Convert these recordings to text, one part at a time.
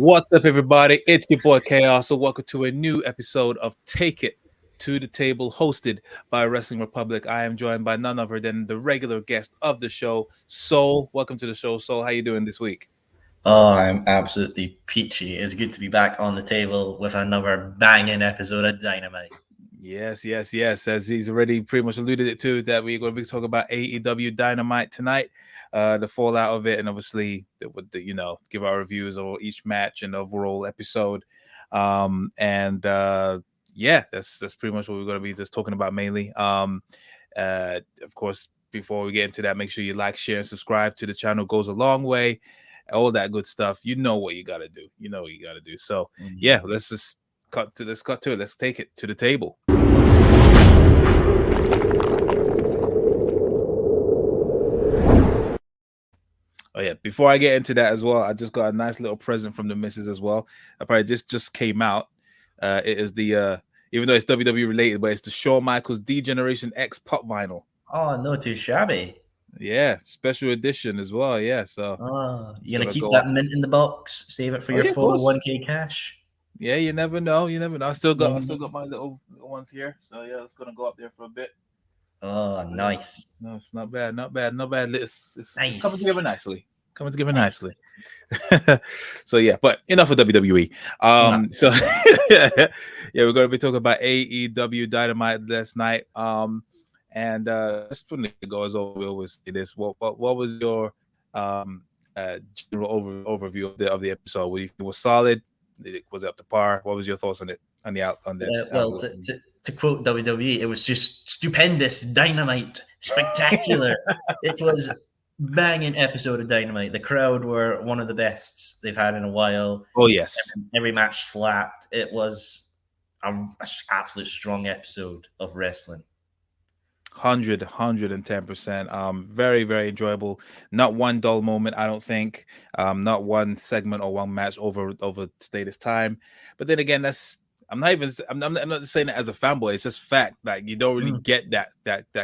What's up, everybody? It's your boy Chaos. So, welcome to a new episode of Take It to the Table, hosted by Wrestling Republic. I am joined by none other than the regular guest of the show, Soul. Welcome to the show, Soul. How you doing this week? Oh, I'm absolutely peachy. It's good to be back on the table with another banging episode of Dynamite. Yes. As he's already pretty much alluded it to, that we're going to be talking about AEW Dynamite tonight, the fallout of it, and obviously, give our reviews of each match and overall episode. That's pretty much what we're going to be just talking about mainly. Of course, before we get into that, make sure you like, share, and subscribe to the channel. Goes a long way. All that good stuff. You know what you got to do. So let's cut to it. Let's take it to the table. Oh yeah, before I get into that as well, I just got a nice little present from the missus as well. Apparently this just came out. It is the even though it's WWE related, but it's the Shawn Michaels D-Generation X pop vinyl. Oh, no, too shabby. Yeah, special edition as well. Yeah, so you gonna keep that mint in the box, save it for your 401k cash. Yeah, you never know. I still got my little ones here. So yeah, it's gonna go up there for a bit. Oh, nice. No, it's not bad. It's nice. Coming together nicely. So yeah, but enough of WWE. So yeah, we're gonna be talking about AEW Dynamite last night. And just for me to go, as always, we always say this. What was your general overview of the episode? It was solid. Was it up to par? What was your thoughts on it? To quote WWE, it was just stupendous, dynamite, spectacular. It was banging episode of Dynamite. The crowd were one of the best they've had in a while. Oh yes, every match slapped. It was an absolute strong episode of wrestling. 110%. Very, very enjoyable. Not one dull moment, I don't think. Not one segment or one match overstayed its time. But then again, I'm not just saying that as a fanboy. It's just fact. Like, you don't really get that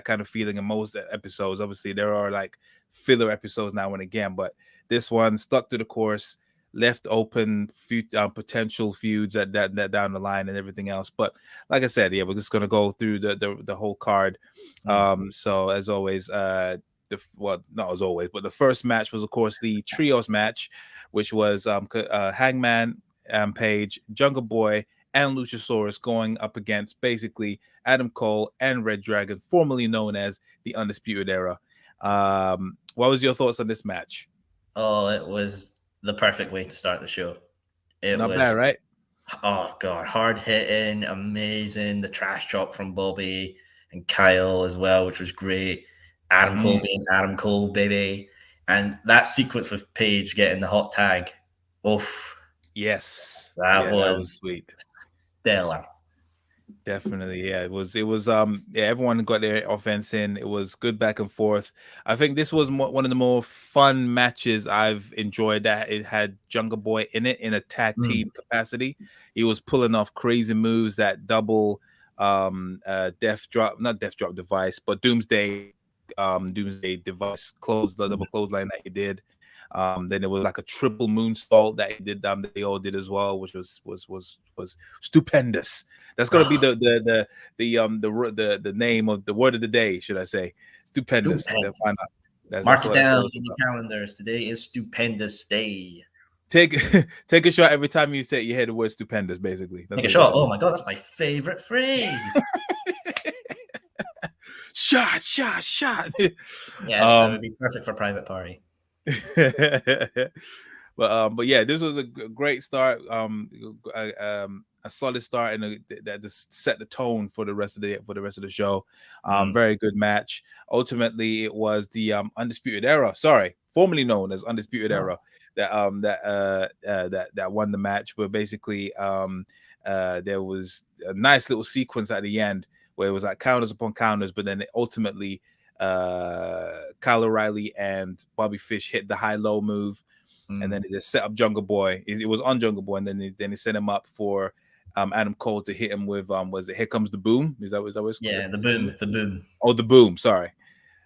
kind of feeling in most episodes. Obviously, there are like filler episodes now and again, but this one stuck to the course, left open potential feuds that down the line and everything else. But like I said, yeah, we're just gonna go through the whole card. So as always, not as always, but the first match was of course the trios match, which was Hangman, Paige, Jungle Boy, and Luchasaurus going up against basically Adam Cole and Red Dragon, formerly known as the Undisputed Era. What was your thoughts on this match? Oh, it was the perfect way to start the show. Not bad, right? Oh god, hard hitting, amazing. The trash talk from Bobby and Kyle as well, which was great. Adam Cole being Adam Cole, baby. And that sequence with Paige getting the hot tag. Oof. Yes. That was sweet. Stellar. Definitely, yeah. It was everyone got their offense in. It was good back and forth. I think this was one of the more fun matches I've enjoyed, that it had Jungle Boy in it in a tag team capacity. He was pulling off crazy moves, that double not death drop device, but Doomsday device double clothesline that he did. Then it was like a triple moonsault that he did, that they all did as well, which was stupendous. That's gonna be the name of the word of the day, should I say? Stupendous. Mark it down in your calendars. Today is Stupendous Day. Take a shot every time you hear the word stupendous, basically. Take a shot. Oh my god, that's my favorite phrase. Shot. Yeah, that would be perfect for private party. But yeah, this was a great start, a solid start, and that just set the tone for the rest of the show. Very good match. Ultimately, it was the Undisputed Era, formerly known as Undisputed Era, that won the match. Where basically there was a nice little sequence at the end where it was like counters upon counters, but then ultimately Kyle O'Reilly and Bobby Fish hit the high-low move, and then they just set up Jungle Boy. It was on Jungle Boy, and then they set him up for Adam Cole to hit him with was it Here Comes the Boom? Is that what it's called? Yeah, the boom. Oh, the boom. Sorry.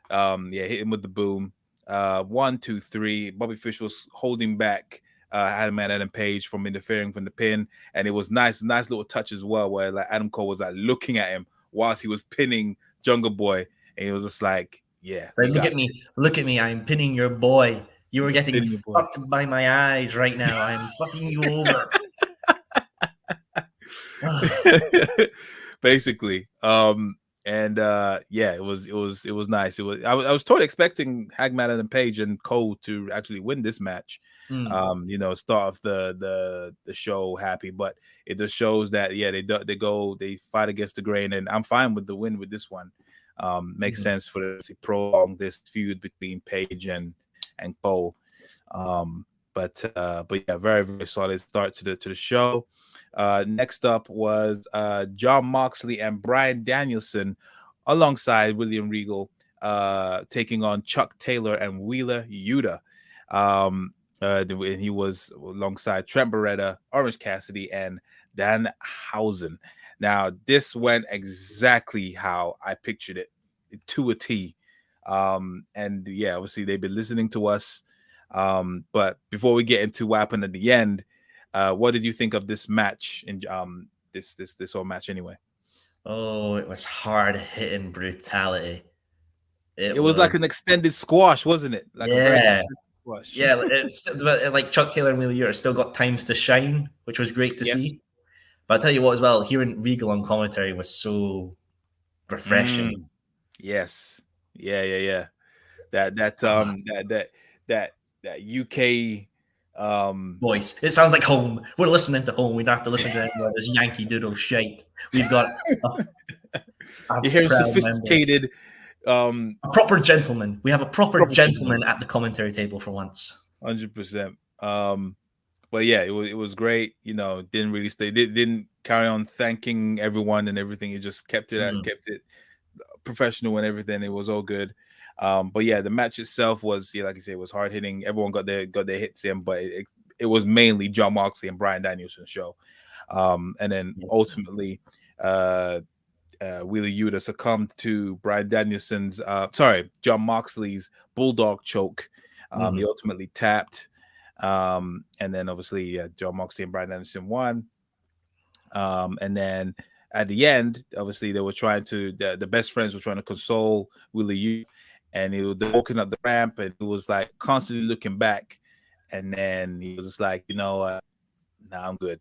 Hit him with the boom. 1, 2, 3. Bobby Fish was holding back Hangman Adam Page from interfering from the pin, and it was nice little touch as well, where like Adam Cole was like looking at him whilst he was pinning Jungle Boy, and he was just like, "Yeah, so look at me, I'm pinning your boy. You are getting fucked by my eyes right now. I'm fucking you over." Basically, and yeah, it was nice. I was totally expecting Hangman and Page and Cole to actually win this match. You know, start off the show happy, but it just shows that they fight against the grain, and I'm fine with the win with this one. Makes sense for them to prolong this feud between Page and Cole. But yeah, very, very solid start to the show. Next up was Jon Moxley and Bryan Danielson alongside William Regal taking on Chuck Taylor and Wheeler Yuta. And he was alongside Trent Beretta, Orange Cassidy, and Danhausen. Now, this went exactly how I pictured it, to a T. And yeah, obviously they've been listening to us. But before we get into what happened at the end, what did you think of this match in this whole match anyway? Oh, it was hard hitting brutality. It was like an extended squash, wasn't it? Like a very extended squash. Yeah, it's like Chuck Taylor and Wheeler Yuta still got times to shine, which was great to see. But I'll tell you what as well, hearing Regal on commentary was so refreshing. Yes. Yeah. That UK voice. It sounds like home. We're listening to home. We don't have to listen to this Yankee Doodle shite. We've got you hear sophisticated a proper gentleman. We have a proper gentleman at the commentary table for once. 100%. But yeah, it was great. You know, didn't really didn't carry on thanking everyone and everything. It just kept it professional and everything. It was all good. But yeah, the match itself was, like I said, it was hard hitting. Everyone got their hits in, but it was mainly Jon Moxley and Bryan Danielson's show. And then ultimately, Wheeler Yuta succumbed to Jon Moxley's bulldog choke. He ultimately tapped. And then obviously Jon Moxley and Bryan Danielson won. And then at the end, obviously they were trying to the best friends were trying to console Wheeler Yuta, and they're walking up the ramp, and it was like constantly looking back, and then he was just like, nah, I'm good.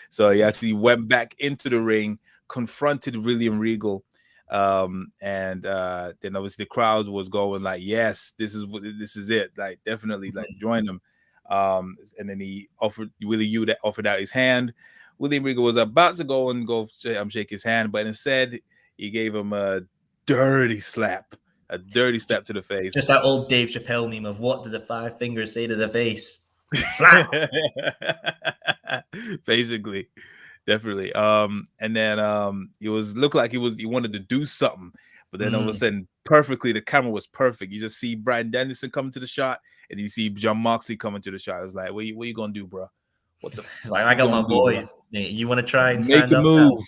So he actually went back into the ring, confronted William Regal, and then obviously the crowd was going like, yes, this is it, like definitely like join them. And then Willie Yuta offered out his hand. William Regal was about to go shake his hand, but instead he gave him a dirty slap to the face. Just that old Dave Chappelle meme of what did the five fingers say to the face? Slap. Basically, definitely. And then looked like he wanted to do something, but then all of a sudden, perfectly, the camera was perfect. You just see Bryan Danielson coming to the shot, and you see Jon Moxley coming to the shot. It was like, what you gonna do, bro? What the? Like, I got my boys. You want to try and make a move?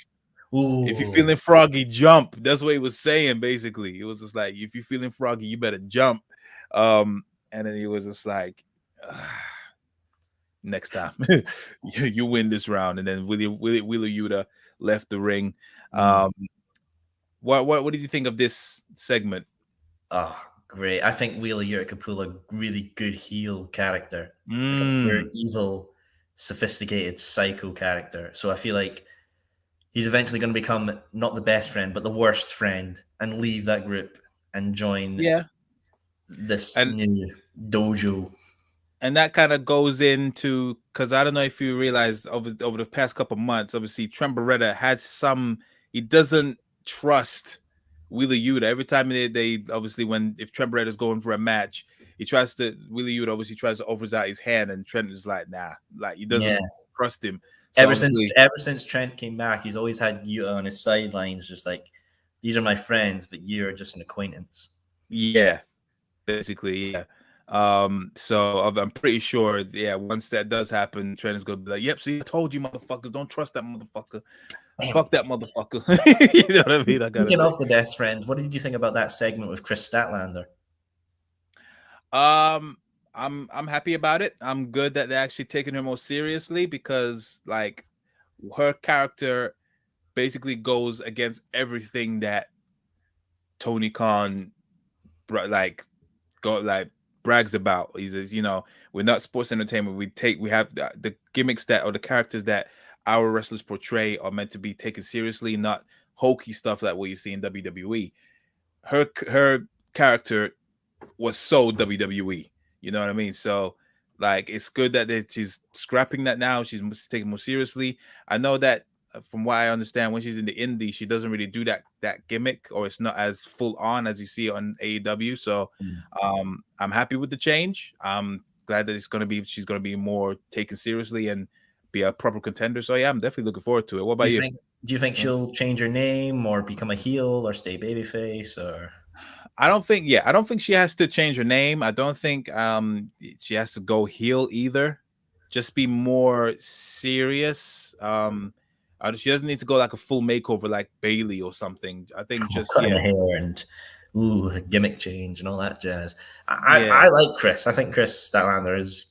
If you're feeling froggy, jump. That's what he was saying. Basically, it was just like, if you're feeling froggy, you better jump. And then he was just like, next time you win this round. And then Wheeler Yuta left the ring. What did you think of this segment? Oh, great. I think Wheeler Yuta could pull a really good heel character, like a pure evil, sophisticated psycho character. So I feel like he's eventually going to become not the best friend, but the worst friend, and leave that group and join this new dojo. And that kind of goes into, because I don't know if you realized over the past couple of months, obviously Trent Beretta had he doesn't trust Wheeler Yuta. Every time they obviously, if Trent Beretta is going for a match, Wheeler Yuta obviously tries to offers out his hand, and Trent is like, nah, like he doesn't trust him. So ever since Trent came back, he's always had Yuta on his sidelines, just like, these are my friends, but you're just an acquaintance. Yeah, basically, yeah. So I'm pretty sure, once that does happen, Trent is gonna be like, yep, see, I told you, motherfuckers, don't trust that motherfucker. Damn. Fuck that motherfucker. You know what I mean? Speaking of the best friends, what did you think about that segment with Chris Statlander? I I'm happy about it. I'm good that they're actually taking her more seriously because like her character basically goes against everything that Tony Khan like go like brags about. He says, we're not sports entertainment. We have the gimmicks that or the characters that our wrestlers portray are meant to be taken seriously, not hokey stuff like what you see in WWE. Her character was so WWE. You know what I mean? So like it's good that she's scrapping that now. She's taking more seriously. I know that from what I understand, when she's in the indie, she doesn't really do that gimmick, or it's not as full on as you see on AEW. So I'm happy with the change. I'm glad that she's gonna be more taken seriously and be a proper contender. So yeah, I'm definitely looking forward to it. What about you? Do you think she'll change her name or become a heel or stay babyface or? I don't think she has to change her name. I don't think she has to go heel either. Just be more serious. She doesn't need to go like a full makeover like Bailey or something. I think just cutting the hair and gimmick change and all that jazz. I like Chris. I think Chris Statlander is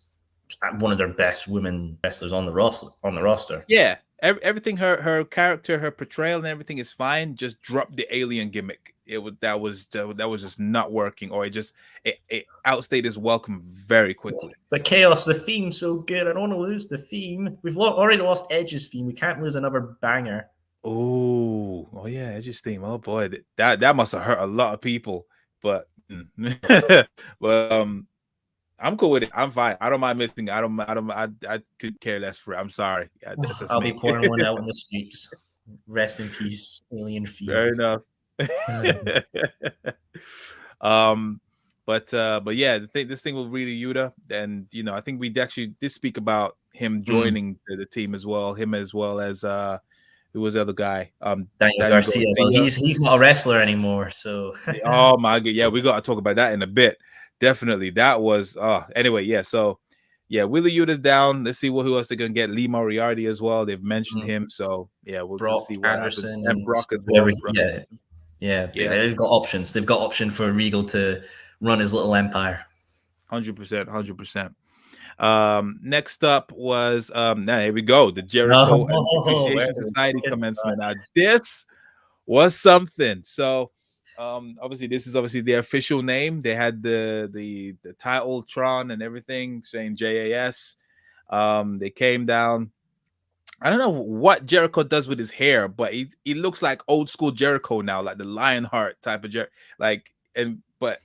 one of their best women wrestlers on the roster. Yeah, everything her character, her portrayal, and everything is fine. Just drop the alien gimmick. That was just not working, or it outstayed its welcome very quickly. But Chaos, the theme's so good. I don't want to lose the theme. We've already lost Edge's theme. We can't lose another banger. Oh yeah, Edge's theme. Oh boy, that must have hurt a lot of people. But but I'm cool with it. I'm fine. I don't mind missing. I could care less for it. I'm sorry. I'll be pouring one out in the streets. Rest in peace, alien theme. Fair enough. But yeah, this thing will really Yuda, and I think we actually did speak about him joining the team as well. Him as well as who was the other guy? Daniel Garcia. Well, he's not a wrestler anymore, so. Oh my god, yeah, we got to talk about that in a bit. Definitely, that was anyway. Yeah, so yeah, Willie Yuda's down. Let's see who else they're gonna get. Lee Moriarty as well. They've mentioned him, so yeah, we'll just see what Anderson happens. And Brock as well. Yeah, they've got options. They've got option for Regal to run his little empire. 100%. Next up was now here we go. The Jericho Appreciation Society commencement. Now this was something. So obviously this is their official name. They had the title Tron and everything saying JAS. They came down. I don't know what Jericho does with his hair, but he looks like old school Jericho now, like the Lionheart type of but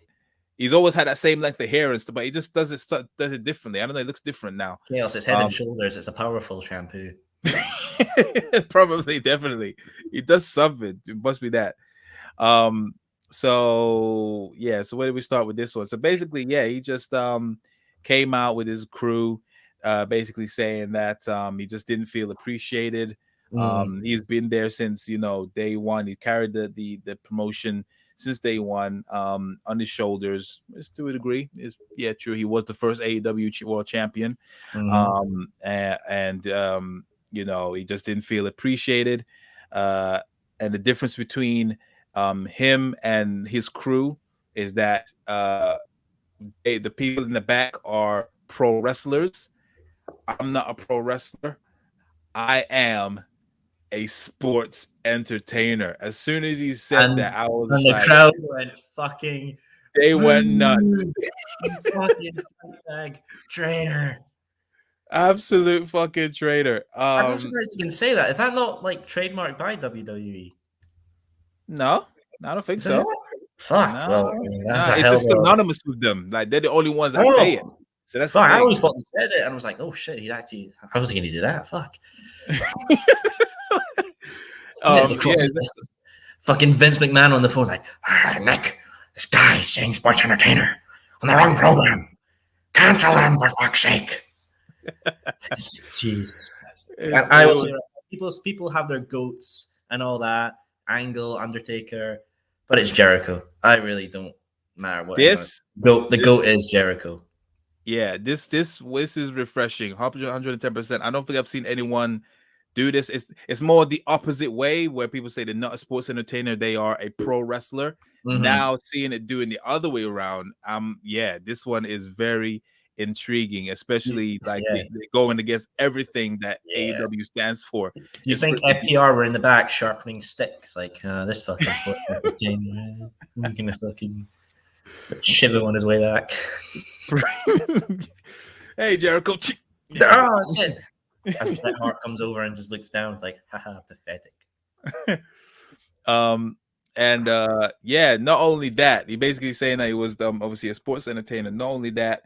he's always had that same length of hair and stuff, but he just does it differently. I don't know, it looks different now. Chaos, it's Head and Shoulders. It's a powerful shampoo. Probably, definitely. He does something. It must be that. So where did we start with this one? So basically, he just came out with his crew. Basically saying that he just didn't feel appreciated. He's been there since day one. He carried the promotion since day one on his shoulders. It's to a degree. True. He was the first AEW World Champion, and he just didn't feel appreciated. And the difference between him and his crew is that the people in the back are pro wrestlers. I'm not a pro wrestler. I am a sports entertainer. As soon as he said that, I was and the crowd went fucking. They went nuts. Fucking traitor. Absolute fucking traitor. I'm surprised you can say that. Is that not like trademarked by WWE? No, I don't think so. Fuck. No, it's just synonymous with them. Like they're the only ones that say it. So that's I always thought he said it, and I was like, "Oh shit, how was he going to do that? Fuck." Fucking Vince McMahon on the phone was like, "Nick, this guy's saying sports entertainer on the wrong program. Cancel him for fuck's sake." Jesus Christ. I will say, people have their goats and all that. Angle, Undertaker, but it's Jericho. I really don't matter what. The goat is Jericho. Yeah, this is refreshing. 110%. I don't think I've seen anyone do this. It's more the opposite way, where people say they're not a sports entertainer, they are a pro wrestler. Now seeing it doing the other way around, this one is very intriguing, especially like Yeah. they're going against everything that Yeah. AEW stands for. Do you think FTR were in the back sharpening sticks? Like, this fucking sports entertainer, I'm gonna fucking shiver on his way back. Hey, Jericho. Oh, shit. As Bret Hart comes over and just looks down, it's like, haha, pathetic. And yeah, not only that, he basically saying that he was obviously a sports entertainer. Not only that,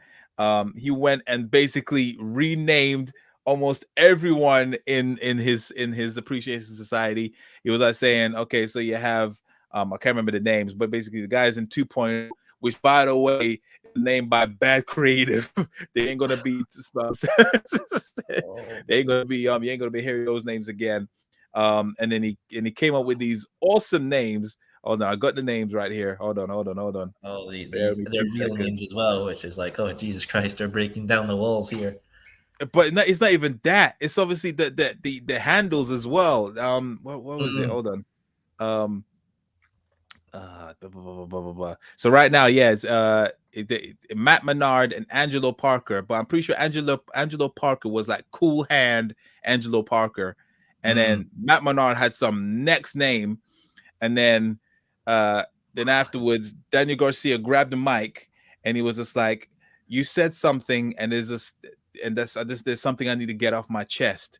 he went and basically renamed almost everyone in his appreciation society. He was like saying, okay, so you have I can't remember the names, but basically the guys in 2.0, which by the way named by bad creative. They ain't gonna be they ain't gonna be you ain't gonna be hearing those names again. And then he came up with these awesome names. Oh no, I got the names right here. Hold on. Oh, their real names as well, which is like, oh Jesus Christ, they're breaking down the walls here. But it's not even that. It's obviously the handles as well. What was it? Hold on. Blah, blah, blah. So right now, yeah, it's Matt Menard and Angelo Parker, but I'm pretty sure Angelo Parker was like Cool Hand Angelo Parker, and then Matt Menard had some next name, and then afterwards Daniel Garcia grabbed the mic and he was just like, "You said something, and there's something I need to get off my chest.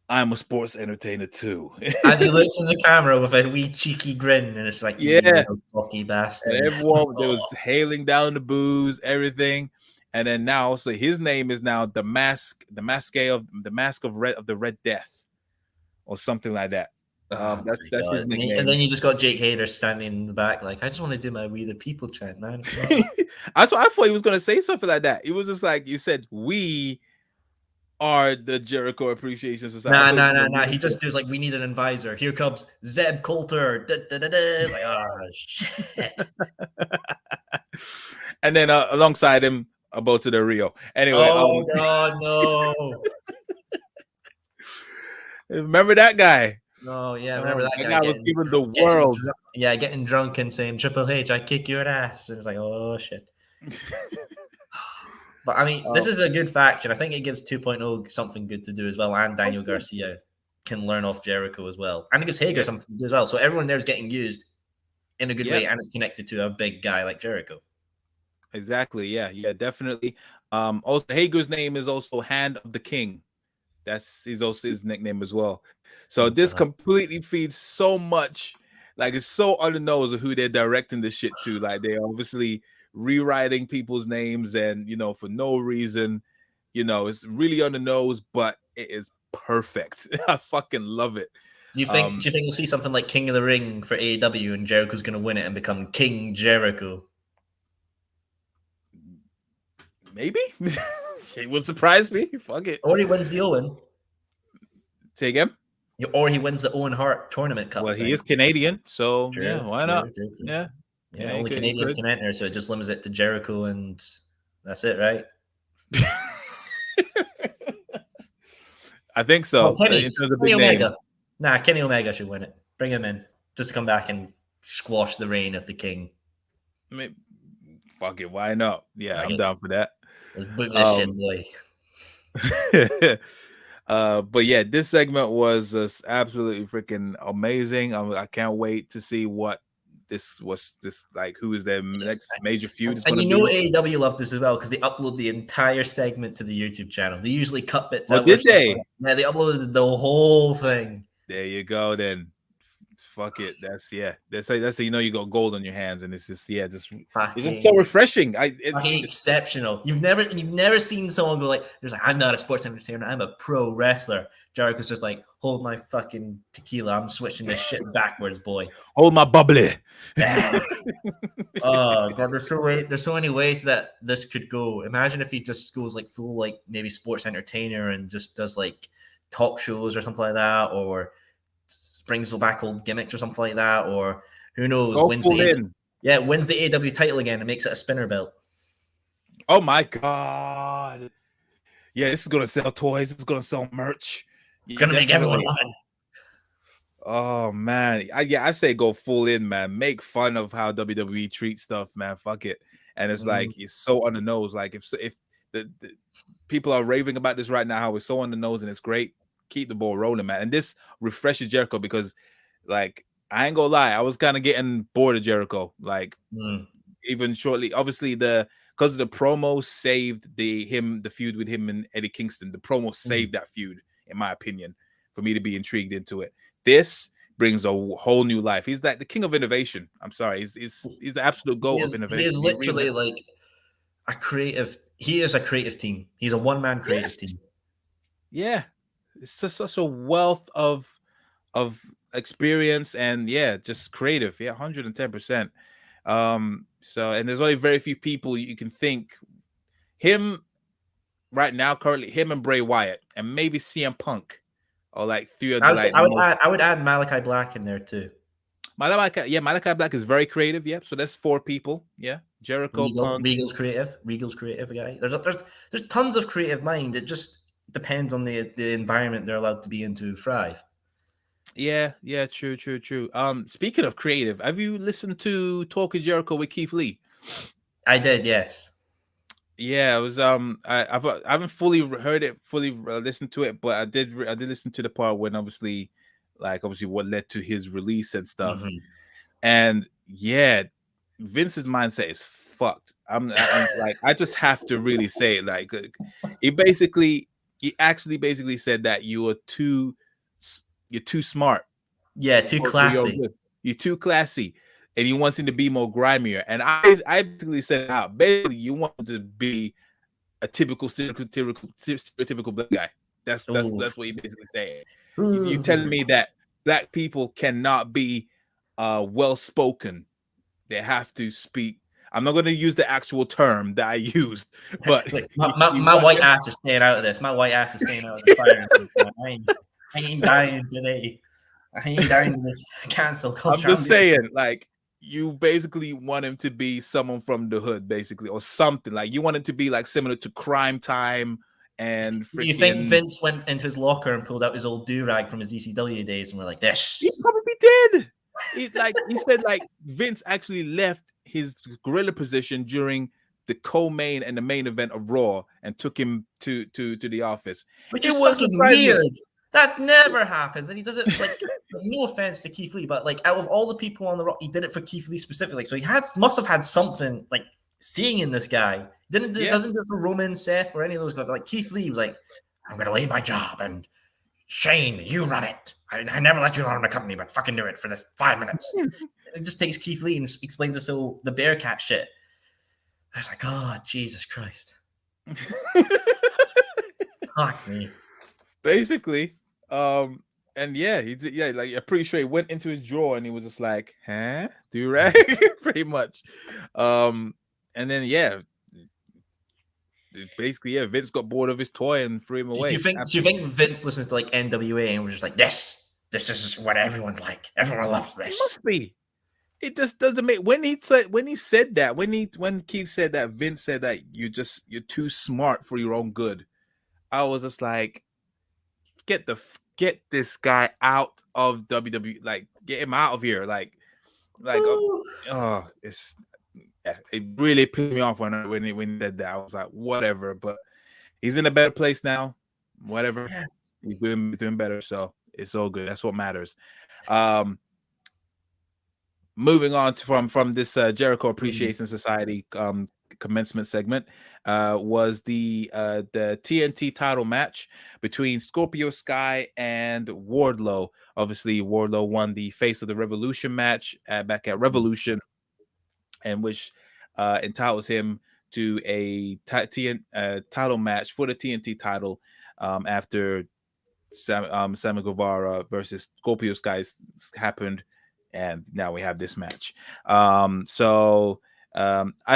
I'm a sports entertainer too." As he looks in the camera with a wee cheeky grin, and it's like, yeah, cocky bastard. And everyone there was hailing down the boos, everything. And then now, so his name is now the mask of the Red Death, or something like that. That's his nickname. And then you just got Jake Hader standing in the back, like, I just want to do my "We the People" chant, man. That's what I thought he was gonna say, something like that. It was just like, you said, we are the Jericho Appreciation Society. Nah. He just does like, we need an advisor. Here comes Zeb Coulter. It's like, oh shit. And then alongside him, about to the Rio. Anyway. Oh God, no. Remember that guy? Oh yeah, remember that guy was given the world. Getting drunk and saying, "Triple H, I kick your ass." And it's like, oh shit. But I mean, this is a good faction. I think it gives 2.0 something good to do as well, and Daniel Garcia can learn off Jericho as well, and it gives Hager something to do as well. So everyone there is getting used in a good way, and it's connected to a big guy like Jericho. Exactly. Yeah, definitely. Also, Hager's name is also Hand of the King. He's also his nickname as well. So this completely feeds so much, like, it's so on the nose of who they're directing this shit to. Like, they're obviously rewriting people's names, and for no reason. It's really on the nose, but it is perfect. I fucking love it. Do you think we'll see something like King of the Ring for AEW, and Jericho's going to win it and become King Jericho? Maybe. It would surprise me. Fuck it. Or he wins the Owen. Say again? Or he wins the Owen Hart Tournament Cup. Well, he is Canadian, so true, yeah, why not? True. Yeah, only Canadians can enter, so it just limits it to Jericho, and that's it, right? I think so. Kenny Omega. Nah, Kenny Omega should win it. Bring him in just to come back and squash the reign of the King. I mean, fuck it, why not? Yeah, I'm down for that. Book this shit, boy. But yeah, this segment was absolutely freaking amazing. I can't wait to see what this like, who is their next major feud. And AEW loved this as well, because they upload the entire segment to the YouTube channel. They usually cut bits out. Did they? Yeah, they uploaded the whole thing. There you go then. Fuck it. That's how you got gold on your hands, and it's just it's just so refreshing. It's exceptional. You've never seen someone go like, "There's like, I'm not a sports entertainer, I'm a pro wrestler." Jericho's just like, "Hold my fucking tequila, I'm switching this shit backwards, boy. Hold my bubbly." Oh God, there's so many ways that this could go. Imagine if he just goes like full, like, maybe sports entertainer and just does like talk shows or something like that, or brings back old gimmicks or something like that, or who knows, wins the AEW title again and makes it a spinner belt. Oh my God. Yeah, this is gonna sell toys, this is gonna sell merch. It's gonna make everyone love it. Oh man. I say go full in, man. Make fun of how WWE treats stuff, man. Fuck it. and it's like it's so on the nose. Like if the people are raving about this right now, how it's so on the nose and it's great. Keep the ball rolling, man. And this refreshes Jericho because, like, I ain't gonna lie, I was kind of getting bored of Jericho. Like, even shortly, obviously because of the promo saved the feud with him and Eddie Kingston. The promo saved that feud, in my opinion, for me to be intrigued into it. This brings a whole new life. He's like the king of innovation. I'm sorry, he's the absolute goat of innovation. He is literally like a creative. He is a creative team. He's a one-man creative team. Yeah, it's just such a wealth of experience and just creative. 110%. So, and there's only very few people you can think him right now, currently, him and Bray Wyatt, and maybe CM Punk, or like three of the I would add Malachi Black in there too. Malachi Black is very creative. Yep. So that's 4 people. Yeah. Jericho, Punk. Regal's creative. Regal's creative guy. There's tons of creative mind. It just depends on the environment they're allowed to be in to thrive. Yeah. True. Speaking of creative, have you listened to Talk of Jericho with Keith Lee? I did, yes. Yeah, it was. I haven't fully heard it, listened to it, but I did listen to the part when obviously what led to his release and stuff. And yeah, Vince's mindset is fucked. I'm like, I just have to really say it. Like, he actually basically said that you're too smart. Yeah, too classy. You're too classy. And he wants him to be more grimier. And I basically said out. Basically, you want him to be a typical stereotypical black guy. That's what he basically said. You telling me that black people cannot be well spoken? They have to speak. I'm not going to use the actual term that I used, but my white ass is staying out of this. My white ass is staying out of the fire. I ain't dying today. I ain't dying in this cancel culture. I'm just saying, like, you basically want him to be someone from the hood, basically, or something. Like, you want him to be like similar to Crime Time and you think Vince went into his locker and pulled out his old do-rag from his ECW days and we're like, this? He probably did. He said like Vince actually left his gorilla position during the co-main and the main event of Raw and took him to the office. Which is fucking weird. That never happens, and he does it like no offense to Keith Lee, but like out of all the people on the Raw, he did it for Keith Lee specifically. So he must have had something like seeing in this guy. Doesn't do it for Roman, Seth, or any of those guys. But like Keith Lee was like, I'm gonna leave my job, and Shane, you run it. I never let you run the company, but fucking do it for this 5 minutes. It just takes Keith Lee and explains us all the Bearcat shit. I was like, oh Jesus Christ. Fuck me. Basically. And like I'm pretty sure he went into his drawer and he was just like, huh? Do rag? Pretty much. And then basically, Vince got bored of his toy and threw him away. Do you think Vince listens to like NWA and was just like, this is what everyone's like. Everyone loves this. It must be. It just doesn't make when Keith said that, Vince said that you're too smart for your own good. I was just like, get this guy out of WWE, like get him out of here, it really pissed me off when he said that. I was like, whatever, but he's in a better place now. Whatever, he's doing better, so it's all good. That's what matters. Moving on from this Jericho Appreciation Society commencement segment was the TNT title match between Scorpio Sky and Wardlow. Obviously, Wardlow won the Face of the Revolution match back at Revolution, and which entitles him to a title match for the TNT title after Sammy Guevara versus Scorpio Sky happened, and now we have this match. I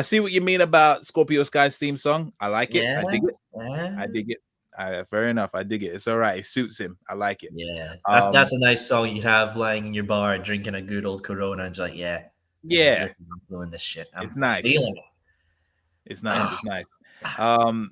see what you mean about Scorpio Sky's theme song. I like it. I dig it. I dig it. Fair enough. I dig it. It's all right. It suits him. I like it. Yeah, that's a nice song you have lying in your bar drinking a good old Corona and just like, listen, I'm feeling this shit. It's nice. Feeling it. It's nice. It's nice.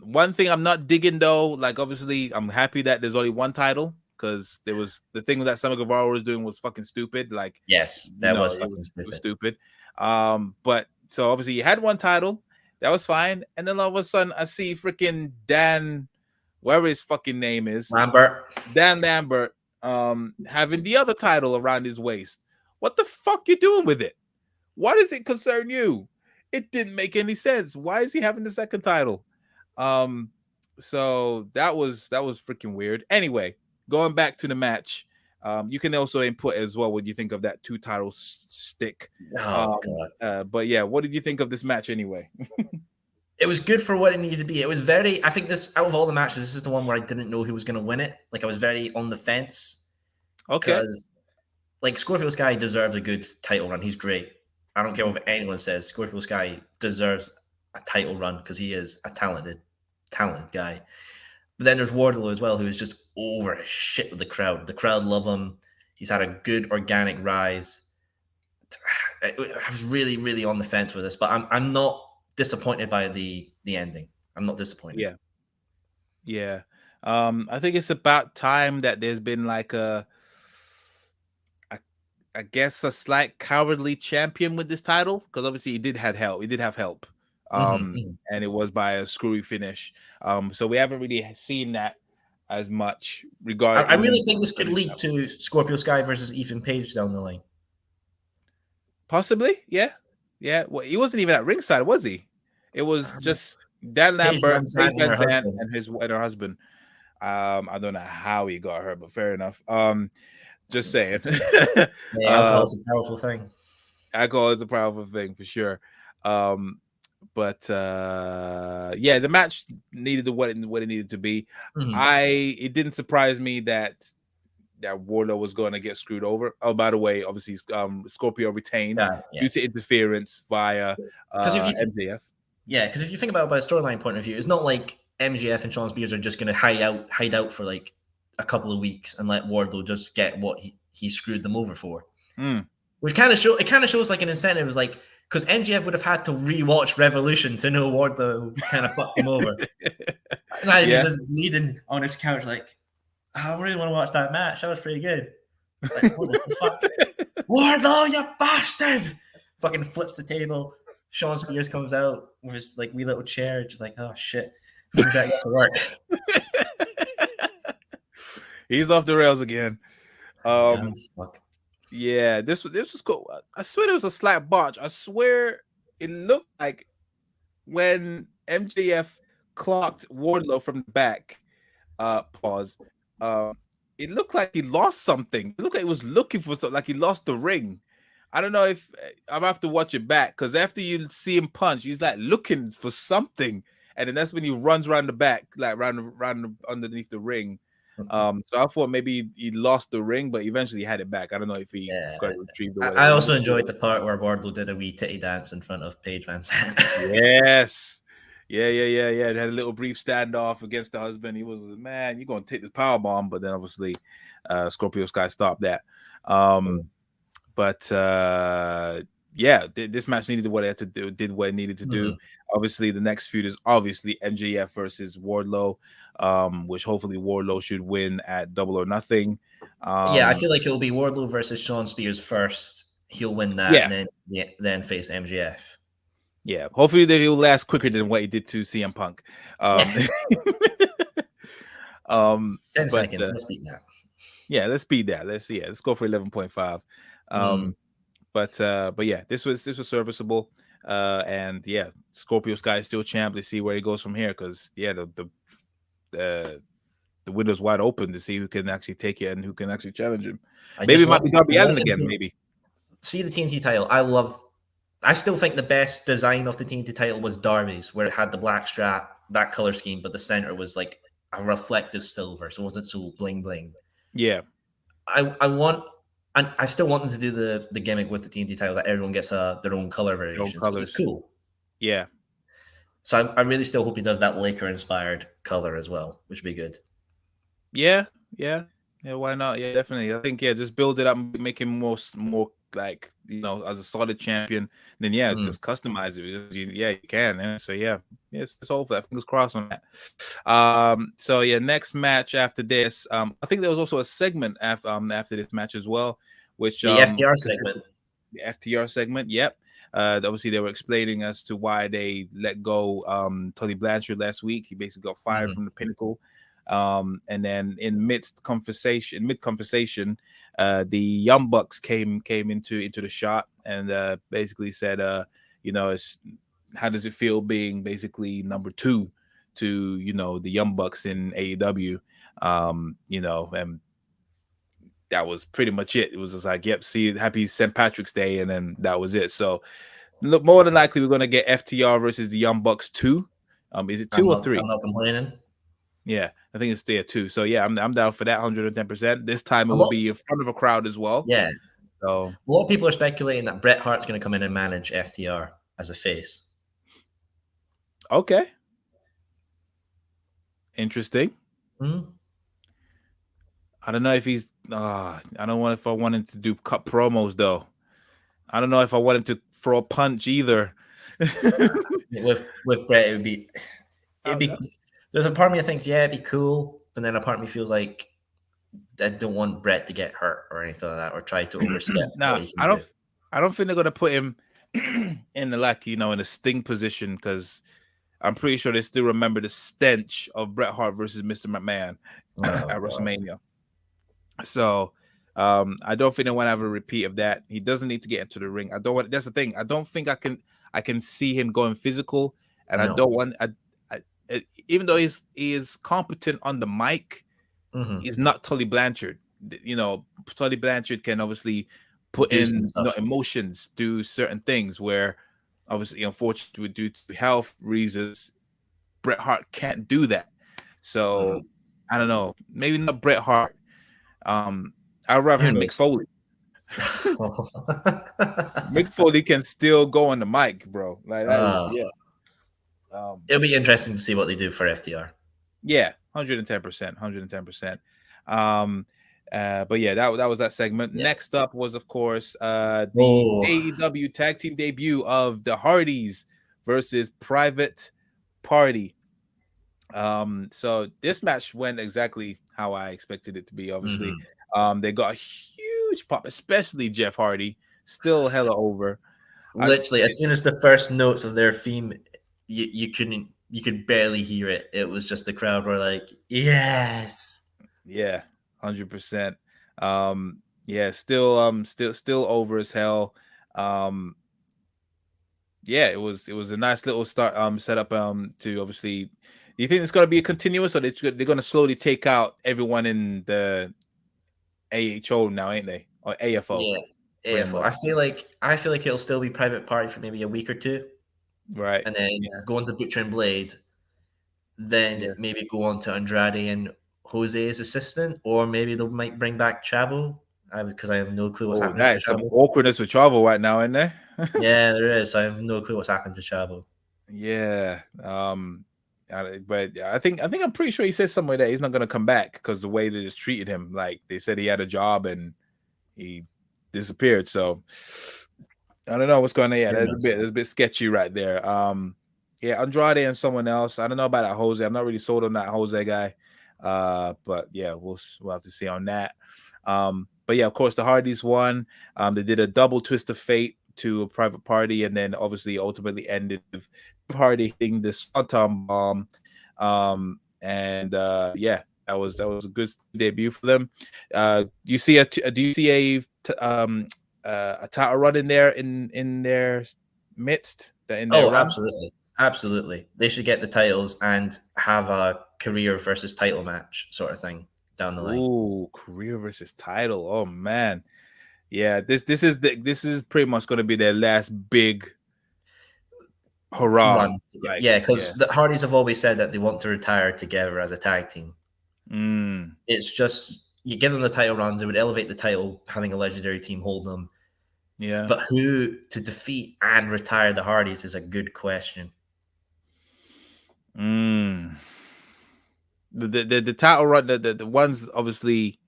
One thing I'm not digging though, like obviously I'm happy that there's only one title, because there was the thing that Sammy Guevara was doing was fucking stupid. Like, yes, that was fucking stupid. It was stupid. But so obviously you had one title, That was fine. And then all of a sudden, I see freaking Dan, whatever his fucking name is, Lambert. Dan Lambert, having the other title around his waist. What the fuck you doing with it? Why does it concern you? It didn't make any sense. Why is he having the second title? So that was freaking weird. Anyway, going back to the match, you can also input as well what you think of that two title stick. Oh god. But yeah, what did you think of this match anyway? It was good for what it needed to be. It was very, I think this, out of all the matches, this is the one where I didn't know who was going to win it. Like, I was very on the fence. Okay. Because, like, Scorpio Sky deserves a good title run. He's great. I don't care what anyone says. Scorpio Sky deserves a title run because he is a talented guy. But then there's Warlow as well, who is just over shit with the crowd. The crowd love him. He's had a good organic rise. I was really, really on the fence with this, but I'm not disappointed by the ending. I'm not disappointed. Yeah. I think it's about time that there's been like I guess a slight cowardly champion with this title, because obviously he did have help. And it was by a screwy finish. So we haven't really seen that as much regarding. I really think this could lead to Scorpio Sky versus Ethan Paige down the line. Possibly, yeah. Well, he wasn't even at ringside, was he? It was just Dan Lambert, Paige Van Zandt, and her husband. I don't know how he got her, but fair enough. Just saying. Alcohol is a powerful thing. Alcohol is a powerful thing for sure. But yeah, the match needed what it needed to be. It didn't surprise me that Warlow was going to get screwed over. Oh, by the way, obviously, Scorpio retained due to interference via MJF. Yeah, because if you think about it by a storyline point of view, it's not like MJF and Shawn Spears are just going to hide out for like a couple of weeks and let Warlow just get what he screwed them over for. Which kind of shows like an incentive. It was like, because MJF would have had to rewatch Revolution to know Warlow kind of fucked him over. And I was just leaning on his couch like, I really want to watch that match. That was pretty good. Like, what the fuck? Warlow, you bastard! Fucking flips the table. Shawn Spears comes out with his like wee little chair, just like, oh shit. We better get to work. He's off the rails again. Fuck. Yeah, this was cool. I swear there was a slight botch. I swear it looked like when MJF clocked Wardlow from the back. Pause. It looked like he lost something. It looked like he was looking for something, like he lost the ring. I don't know if I'm gonna have to watch it back, because after you see him punch, he's like looking for something, and then that's when he runs around the back, like round underneath the ring. So I thought maybe he lost the ring, but eventually he had it back. I don't know if he got it retrieved. I also enjoyed the part where Wardlow did a wee titty dance in front of Paige Van Zandt. Yes. Yeah. They had a little brief standoff against the husband. He was, man, you're gonna take this power bomb, but then obviously Scorpio Sky stopped that. But yeah, this match needed what it had to do, did what it needed to do. Obviously, the next feud is obviously MJF versus Warlow, which hopefully Warlow should win at Double or Nothing. I feel like it'll be Warlow versus Shawn Spears first. He'll win that, and then face MJF. Yeah, hopefully he'll last quicker than what he did to CM Punk. 10 seconds. Let's beat that. Yeah, let's beat that. Let's go for 11.5. But yeah, this was serviceable. And yeah, Scorpio Sky is still champ. Let's see where he goes from here, because the window's wide open to see who can actually take it and who can actually challenge him. Maybe it might be Darby Allin again. Maybe see the TNT title. I still think the best design of the TNT title was Darby's, where it had the black strap, that color scheme, but the center was like a reflective silver, so it wasn't so bling bling. Yeah, I still want them to do the gimmick with the TNT title that everyone gets their own color variation. It's cool. Yeah. So I really still hope he does that Laker-inspired color as well, which would be good. Yeah. Why not? Yeah, definitely. I think just build it up, make him more like, as a solid champion. Then just customize it. You can. So it's all for that. Fingers crossed on that. So next match after this, I think there was also a segment after this match as well, which the FTR segment. The FTR segment, yep. Obviously, they were explaining as to why they let go Tully Blanchard last week. He basically got fired from the Pinnacle. And then in mid conversation, the Young Bucks came into the shot and basically said, how does it feel being basically number 2 to the Young Bucks in AEW? And that was pretty much it. It was just like, yep, see, happy St. Patrick's Day, and then that was it. So look, more than likely we're gonna get FTR versus the Young Bucks 2. Is it 2 or 3? I'm not complaining. Yeah, I think it's there 2. So yeah, I'm down for that 110%. This time it will be in front of a crowd as well. Yeah. So a lot of people are speculating that Bret Hart's going to come in and manage FTR as a face. Okay. Interesting. Mm-hmm. I don't know if he's. I don't know if I want him to do cut promos though. I don't know if I want him to throw a punch either. with Bret, it'd be. There's a part of me that thinks, yeah, it'd be cool, but then a part of me feels like I don't want Bret to get hurt or anything like that, or try to overstep. No, I don't think they're gonna put him in the in a Sting position, because I'm pretty sure they still remember the stench of Bret Hart versus Mr. McMahon at WrestleMania. So I don't think they want to have a repeat of that. He doesn't need to get into the ring. That's the thing. I don't think I can see him going physical, and I don't want. Even though he is competent on the mic, he's not Tully Blanchard. Tully Blanchard can obviously put in emotions, do certain things where, obviously, unfortunately, due to health reasons, Bret Hart can't do that. So I don't know. Maybe not Bret Hart. I'd rather have Mick Foley. Mick Foley can still go on the mic, bro. Like that is, yeah. It'll be interesting to see what they do for FTR. Yeah, 110%. But yeah, that was that segment. Yeah. Next up was, of course, the AEW tag team debut of the Hardys versus Private Party. So this match went exactly how I expected it to be. Obviously, they got a huge pop, especially Jeff Hardy, still hella over. Literally, as soon as the first notes of their theme, you could barely hear it. It was just the crowd were like, yes. Yeah, 100%. Yeah, still over as hell. Yeah, it was a nice little start setup to obviously. Do you think it's gonna be a continuous, or they're gonna slowly take out everyone in the AHO now, ain't they? Or AFO? Yeah, AFO. I feel like it'll still be Private Party for maybe a week or two. Right. And then go on to Butcher and Blade, then maybe go on to Andrade and Jose's assistant, or maybe they might bring back Chavo, because I have no clue what's happening. That is some awkwardness with Chavo right now, isn't there? Yeah, there is. I have no clue what's happened to Chavo. Yeah. But I think I'm pretty sure he said somewhere that he's not going to come back because the way they just treated him. Like, they said he had a job and he disappeared. So I don't know what's going on. Yeah, that's a bit sketchy right there. Yeah, Andrade and someone else. I don't know about that Jose. I'm not really sold on that Jose guy. But yeah, we'll have to see on that. But yeah, of course, the Hardys won. They did a double twist of fate to a Private Party, and then obviously ultimately ended with Hardy hitting the Swanton Bomb. Yeah, that was a good debut for them. Do you see a title run in there in their midst? Absolutely. They should get the titles and have a career versus title match sort of thing down the line. Ooh, career versus title. Oh man. Yeah, this is pretty much going to be their last big hurrah. Because the Hardys have always said that they want to retire together as a tag team. It's just, you give them the title runs, it would elevate the title, having a legendary team hold them. Yeah. But who to defeat and retire the Hardys is a good question. The title run, the ones obviously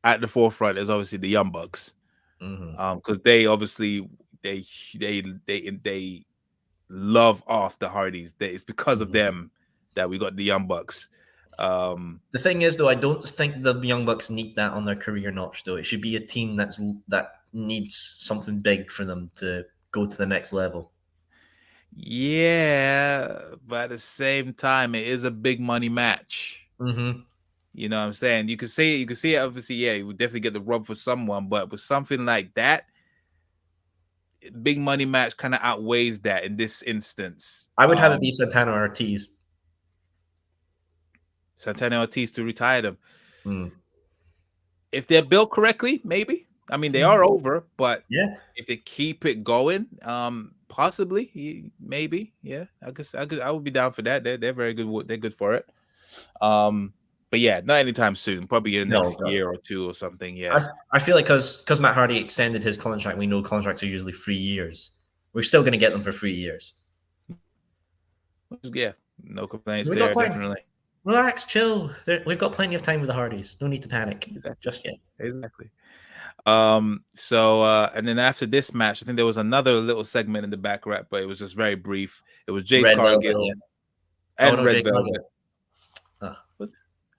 at the forefront is obviously the Young Bucks. Because they obviously they love off the Hardys. It's because of them that we got the Young Bucks. The thing is, though, I don't think the Young Bucks need that on their career notch. Though it should be a team that needs something big for them to go to the next level. Yeah, but at the same time, it is a big money match. Mm-hmm. You know what I'm saying? You could see it. Obviously, yeah, you would definitely get the rub for someone, but with something like that, big money match kind of outweighs that in this instance. I would have it be Santana or Ortiz. Santana Ortiz to retire them. Mm. If they're built correctly, maybe. I mean, they are over, but yeah, if they keep it going, possibly, maybe, yeah. I would be down for that. They're very good. They're good for it. But yeah, not anytime soon. Probably in the next year or two or something. Yeah. I feel like because Matt Hardy extended his contract, we know contracts are usually 3 years. We're still going to get them for 3 years. Yeah, no complaints there. Definitely. Relax, chill. We've got plenty of time with the Hardys. No need to panic. Exactly. Just yet. Exactly. So and then after this match, I think there was another little segment in the back rap, but it was just very brief. It was Jade Cargill and Red Velvet.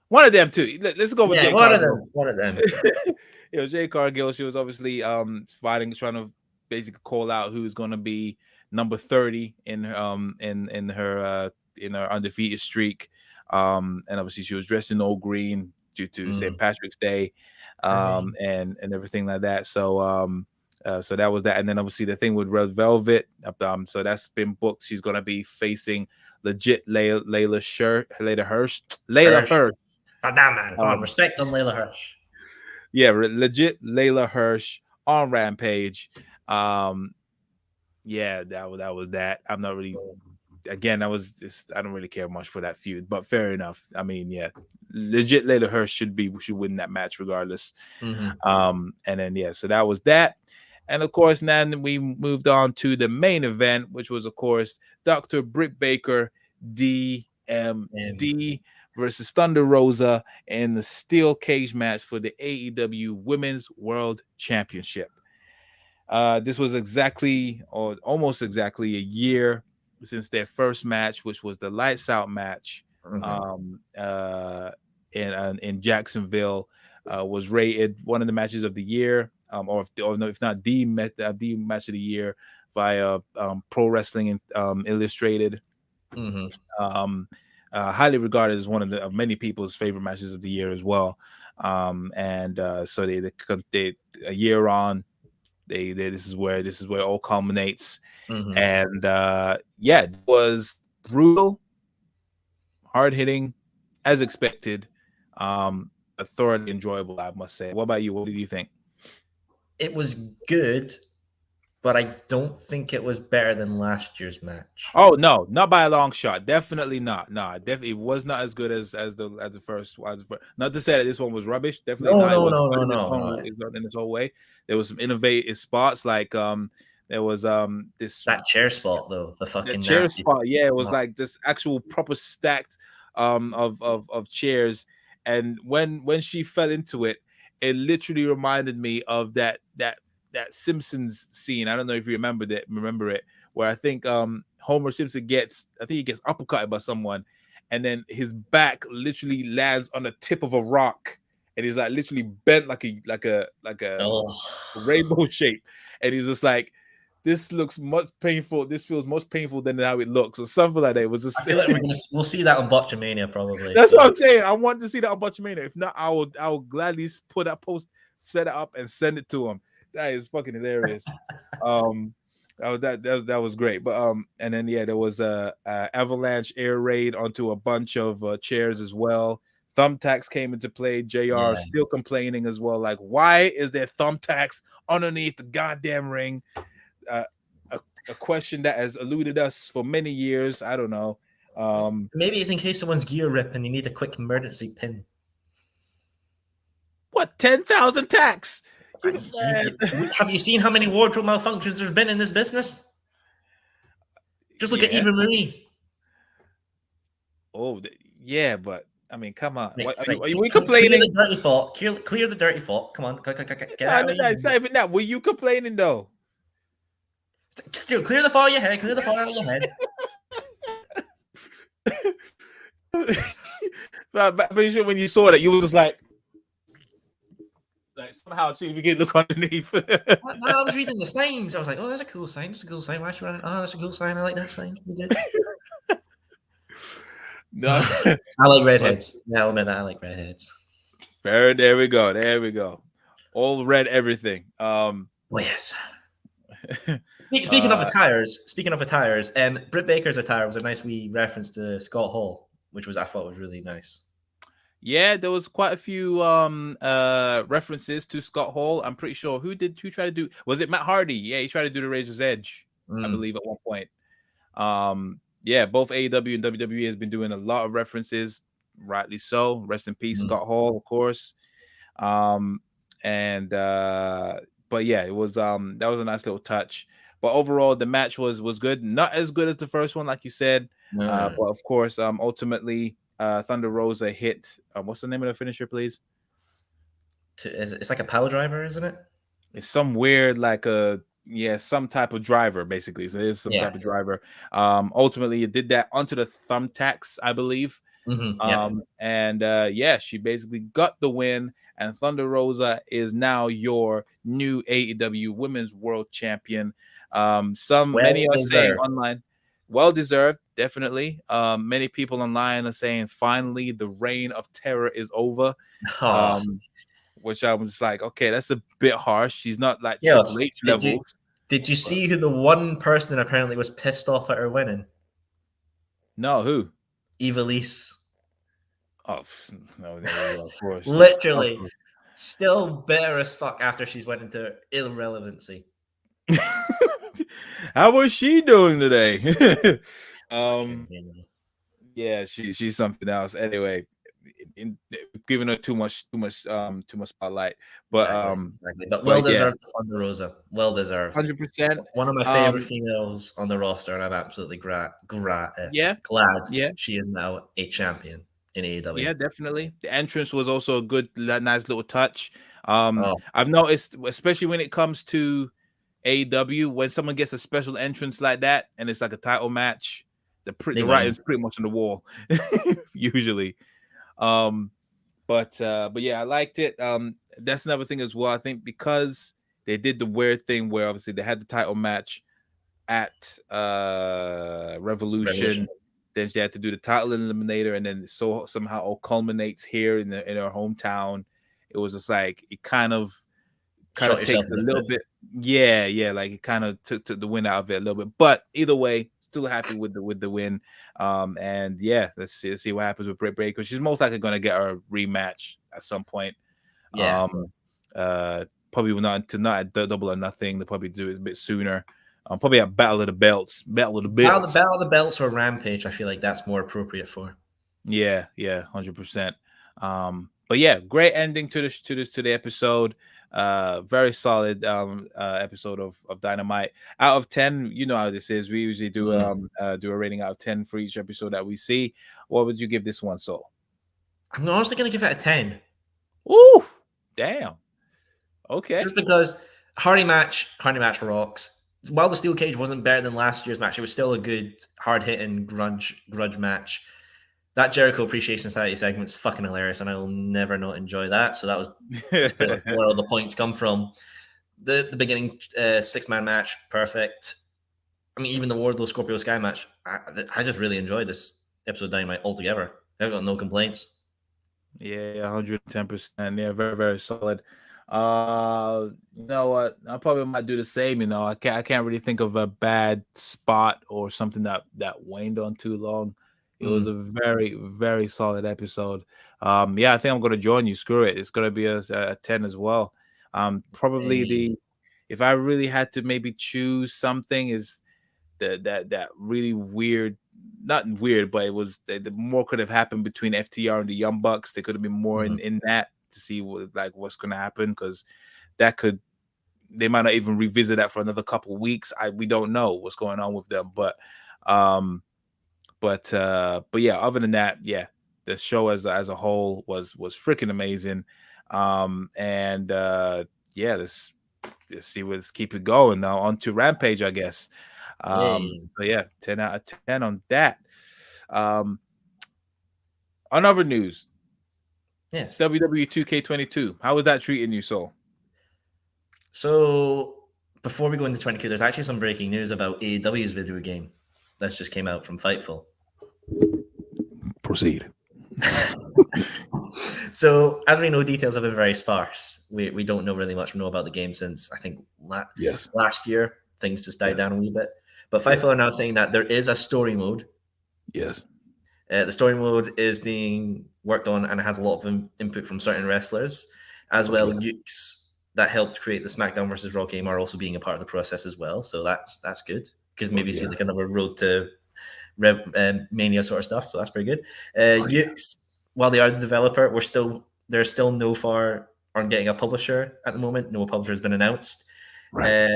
One of them too. Let's go with Jade Cargill. One of them. It was Jade Cargill. She was obviously trying to basically call out who's going to be number 30 in her undefeated streak. And obviously she was dressed in all green due to St. Patrick's Day. And everything like that. So so that was that. And then obviously the thing with Red Velvet, so that's been booked. She's gonna be facing legit Layla Hirsch. Respect on Layla Hirsch. Yeah, legit Layla Hirsch on Rampage. Yeah, that was that. I'm not really. Again, I don't really care much for that feud, but fair enough. I mean, yeah, legit Layla Hirsch should win that match regardless. And then yeah, so that was that. And of course, now we moved on to the main event, which was of course Dr. Britt Baker, DMD versus Thunder Rosa in the steel cage match for the AEW Women's World Championship. This was almost exactly a year since their first match, which was the Lights Out match in Jacksonville, was rated one of the matches of the year, if not the match of the year by Pro Wrestling Illustrated. Highly regarded as one of many people's favorite matches of the year as well. So they a year on, this is where it all culminates. And yeah, it was brutal, hard hitting, as expected, but thoroughly enjoyable, I must say. What about you? What did you think? It was good, but I don't think it was better than last year's match. Oh no, not by a long shot. Definitely not. No, definitely was not as good as the first. Not to say that this one was rubbish. Definitely not. No. It's not in its whole way. There was some innovative spots, like there was that chair spot though, the fucking chair spot. Yeah, it was like this actual proper stacked of chairs, and when she fell into it, it literally reminded me of that Simpsons scene. I don't know if you remember it, where I think Homer Simpson gets uppercutted by someone, and then his back literally lands on the tip of a rock, and he's like literally bent like a rainbow shape, and he's just like, this looks much painful. This feels much painful than how it looks, or something like that. It was just. I feel like we'll see that on Botchamania probably. That's what I'm saying. I want to see that on Botchamania. If not, I will gladly put that post, set it up, and send it to him. That is fucking hilarious. That was great. But and then yeah, there was a avalanche air raid onto a bunch of chairs as well. Thumbtacks came into play. JR still complaining as well. Like, why is there thumbtacks underneath the goddamn ring? A question that has eluded us for many years. I don't know. Maybe it's in case someone's gear rip and you need a quick emergency pin. What, 10,000 tacks? Have you seen how many wardrobe malfunctions there's been in this business? Just look at Eva Marie. Oh, yeah, but I mean, come on. Are you Clear complaining? the dirty thought. Clear the dirty thought. Come on. Get out. It's not even that. Were you complaining though? Still, clear the fire of your head. Clear the fire out of your head. But I'm pretty sure when you saw that, you was just like, Like somehow, see if you can look underneath. I was reading the signs. I was like, oh, that's a cool sign. That's a cool sign. Why should I? Oh, that's a cool sign. I like that sign. We good. No, I like but redheads. Yeah, I'll admit that I like redheads. there we go. There we go. All red everything. Oh yes. uh, Speaking of attires, Britt Baker's attire was a nice wee reference to Scott Hall, which I thought was really nice. yeah, there was quite a few references to Scott Hall. I'm pretty sure who try to do, was it Matt Hardy? Yeah, he tried to do the Razor's Edge, I believe, at one point. Yeah, both AEW and WWE has been doing a lot of references, rightly so. Rest in peace, Scott Hall, of course. And but yeah, it was that was a nice little touch. But overall, the match was good. Not as good as the first one, like you said. But of course, ultimately, Thunder Rosa hit. What's the name of the finisher, please? It's like a power driver, isn't it? It's some weird, like some type of driver, basically. So it is some type of driver. Ultimately, it did that onto the thumbtacks, I believe. And she basically got the win. And Thunder Rosa is now your new AEW Women's World Champion. Many are saying online, well deserved, definitely. Many people online are saying finally the reign of terror is over. Which I was like, okay, that's a bit harsh. She's not like Triple H levels. Did you see who the one person apparently was pissed off at her winning? No, who? Ivelisse. Oh no, of course. Literally, still bitter as fuck after she's went into irrelevancy. How was she doing today? Yeah, she's something else. Anyway, giving her too much spotlight. But exactly. But well deserved for Thunder Rosa. Well deserved. 100%. One of my favorite females on the roster, and I'm absolutely glad she is now a champion in AEW. Yeah, definitely. The entrance was also a good, nice little touch. I've noticed, especially when it comes to AEW, when someone gets a special entrance like that and it's like a title match, the writing's pretty much on the wall usually. But yeah, I liked it. That's another thing as well. I think because they did the weird thing where obviously they had the title match at Revolution. Then she had to do the title eliminator, and then somehow all culminates here in her hometown. It was just like it kind of takes a little bit. Yeah, like it kind of took the win out of it a little bit. But either way, still happy with the win. And yeah, let's see what happens with Britt Baker. She's most likely going to get her rematch at some point. Yeah. Probably not at Double or Nothing. They'll probably do it a bit sooner. Probably at Battle of the Belts. Battle of the Belts or Rampage. I feel like that's more appropriate for. Yeah, 100%. But yeah, great ending to the episode. Very solid episode of Dynamite. Out of 10, you know how this is. We usually do a rating out of 10 for each episode that we see. What would you give this one, Soul? I'm honestly gonna give it a 10. Ooh, damn. Okay. Just because Hardy match rocks. While the steel cage wasn't better than last year's match, it was still a good, hard-hitting grudge match. That Jericho Appreciation Society segment's fucking hilarious, and I will never not enjoy that. So that was where all the points come from. The beginning 6-man match, perfect. I mean, even the Warlow Scorpio Sky match, I just really enjoyed this episode of Dynamite altogether. I've got no complaints. Yeah, 110%. Yeah, very, very solid. You know what? I probably might do the same. You know, I can't really think of a bad spot or something that waned on too long. It was a very, very solid episode. Yeah, I think I'm gonna join you. Screw it. It's gonna be a 10 as well. Probably if I really had to maybe choose something, is that really weird. Not weird, but it was the more could have happened between FTR and the Young Bucks. There could have been more in that to see what's going to happen, because they might not even revisit that for another couple of weeks. We don't know what's going on with them, but yeah, other than that, yeah, the show as a whole was freaking amazing. Yeah, let's keep it going now. On to Rampage, I guess. But yeah, 10 out of 10 on that. On other news, Yes. WWE 2K22. How is that treating you, Soul? So before we go into 22, there's actually some breaking news about AEW's video game that's just came out from Fightful. Proceed. So as we know, details have been very sparse. We don't know really much about the game since I think Yes. last year. Things just died Yeah. down a wee bit. But Yeah. Fightful are now saying that there is a story mode. Yes. The story mode is being worked on and has a lot of input from certain wrestlers, as well. Ukes that helped create the SmackDown versus Raw game are also being a part of the process as well. So that's good, because maybe see like another road to Mania sort of stuff. So that's pretty good. Ukes, while they are the developer, they're still no far on getting a publisher at the moment. No publisher has been announced. Right.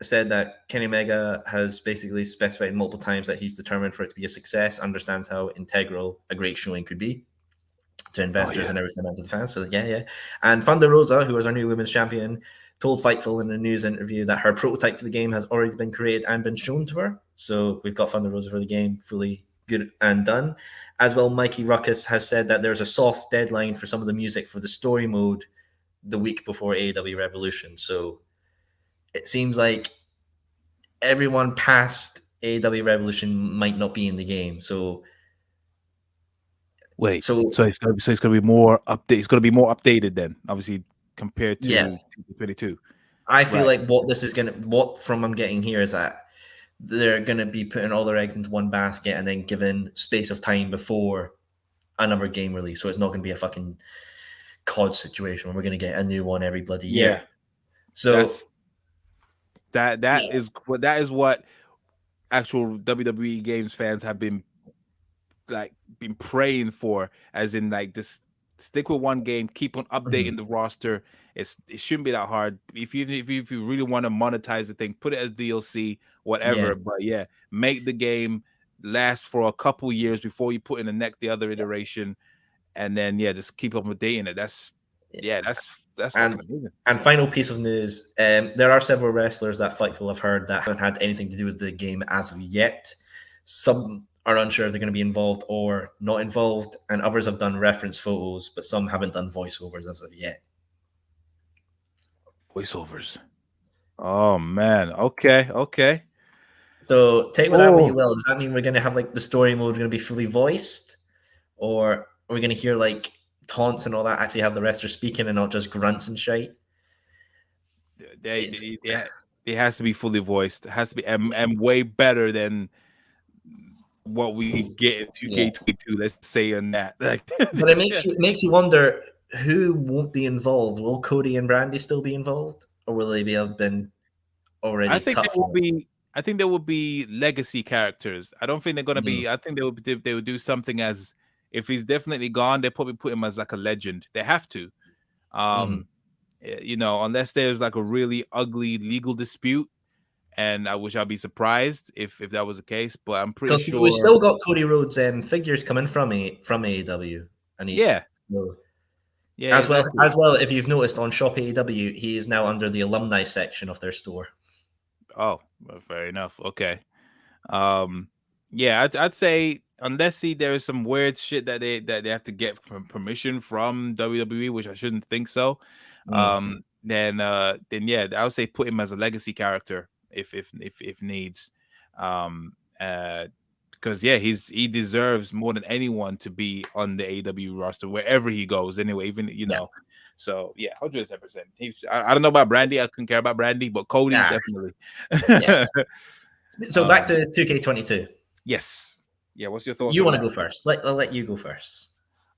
Said that Kenny Omega has basically specified multiple times that he's determined for it to be a success, understands how integral a great showing could be to investors and everything, and to the fans. So yeah. And Thunder Rosa, who is our new women's champion, told Fightful in a news interview that her prototype for the game has already been created and been shown to her. So we've got Thunder Rosa for the game, fully good and done. As well, Mikey Ruckus has said that there's a soft deadline for some of the music for the story mode the week before AEW Revolution. So it seems like everyone past AEW Revolution might not be in the game. So wait, so it's gonna be more update. It's gonna be more updated then, obviously, compared to 22. I feel like what from I'm getting here is that they're gonna be putting all their eggs into one basket and then given space of time before another game release. So it's not gonna be a fucking COD situation where we're gonna get a new one every bloody year. So that is what actual WWE games fans have been praying for, as in like this, stick with one game, keep on updating the roster. It shouldn't be that hard. If you really want to monetize the thing, put it as DLC, whatever. But make the game last for a couple years before you put in the other iteration, and then just keep up updating it. That's fucking amazing. And final piece of news: there are several wrestlers that Fightful have heard that haven't had anything to do with the game as of yet. Some are unsure if they're going to be involved or not involved, and others have done reference photos, but some haven't done voiceovers as of yet. Voiceovers. Oh man. Okay. So take with that what you will. Does that mean we're going to have like the story mode going to be fully voiced, or are we going to hear like taunts and all that actually have the wrestler speaking and not just grunts and shite? It has to be fully voiced. It has to be and way better than what we get in 2K22. Let's say on that. But it makes you wonder who won't be involved. Will Cody and Brandy still be involved, or will they have been already? I think there will be legacy characters. I don't think they're gonna be. I think they would do something as, if he's definitely gone, they probably put him as like a legend. They have to. Unless there's like a really ugly legal dispute, and I'd be surprised if that was the case. But I'm pretty sure we still got Cody Rhodes figures coming from AEW, and as well. If you've noticed on Shop AEW, he is now under the alumni section of their store. Oh, well, fair enough. Okay. I'd say unless there is some weird shit that they have to get permission from WWE, which I shouldn't think so. Then I would say put him as a legacy character if needs. Because he deserves more than anyone to be on the AEW roster wherever he goes. Anyway, even So 110%. I don't know about Brandy. I couldn't care about Brandy, but Cody definitely. So back to 2K22. Yes. Yeah. What's your thoughts? You want to go first? I'll let you go first.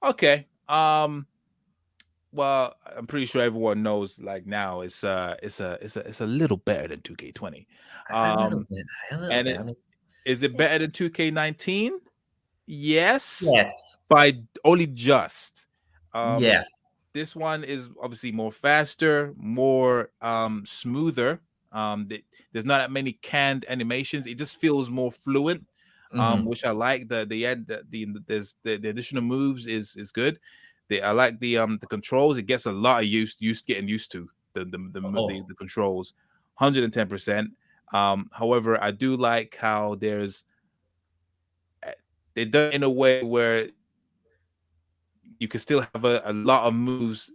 Okay. Well, I'm pretty sure everyone knows. Like now, it's a little better than 2K20. Is it better than 2K19? Yes. By only just. This one is obviously more faster, more smoother. There's not that many canned animations. It just feels more fluent, which I like. The additional moves is good. I like the controls. It gets a lot of getting used to the controls. 110%. However, I do like how they done in a way where you can still have a lot of moves.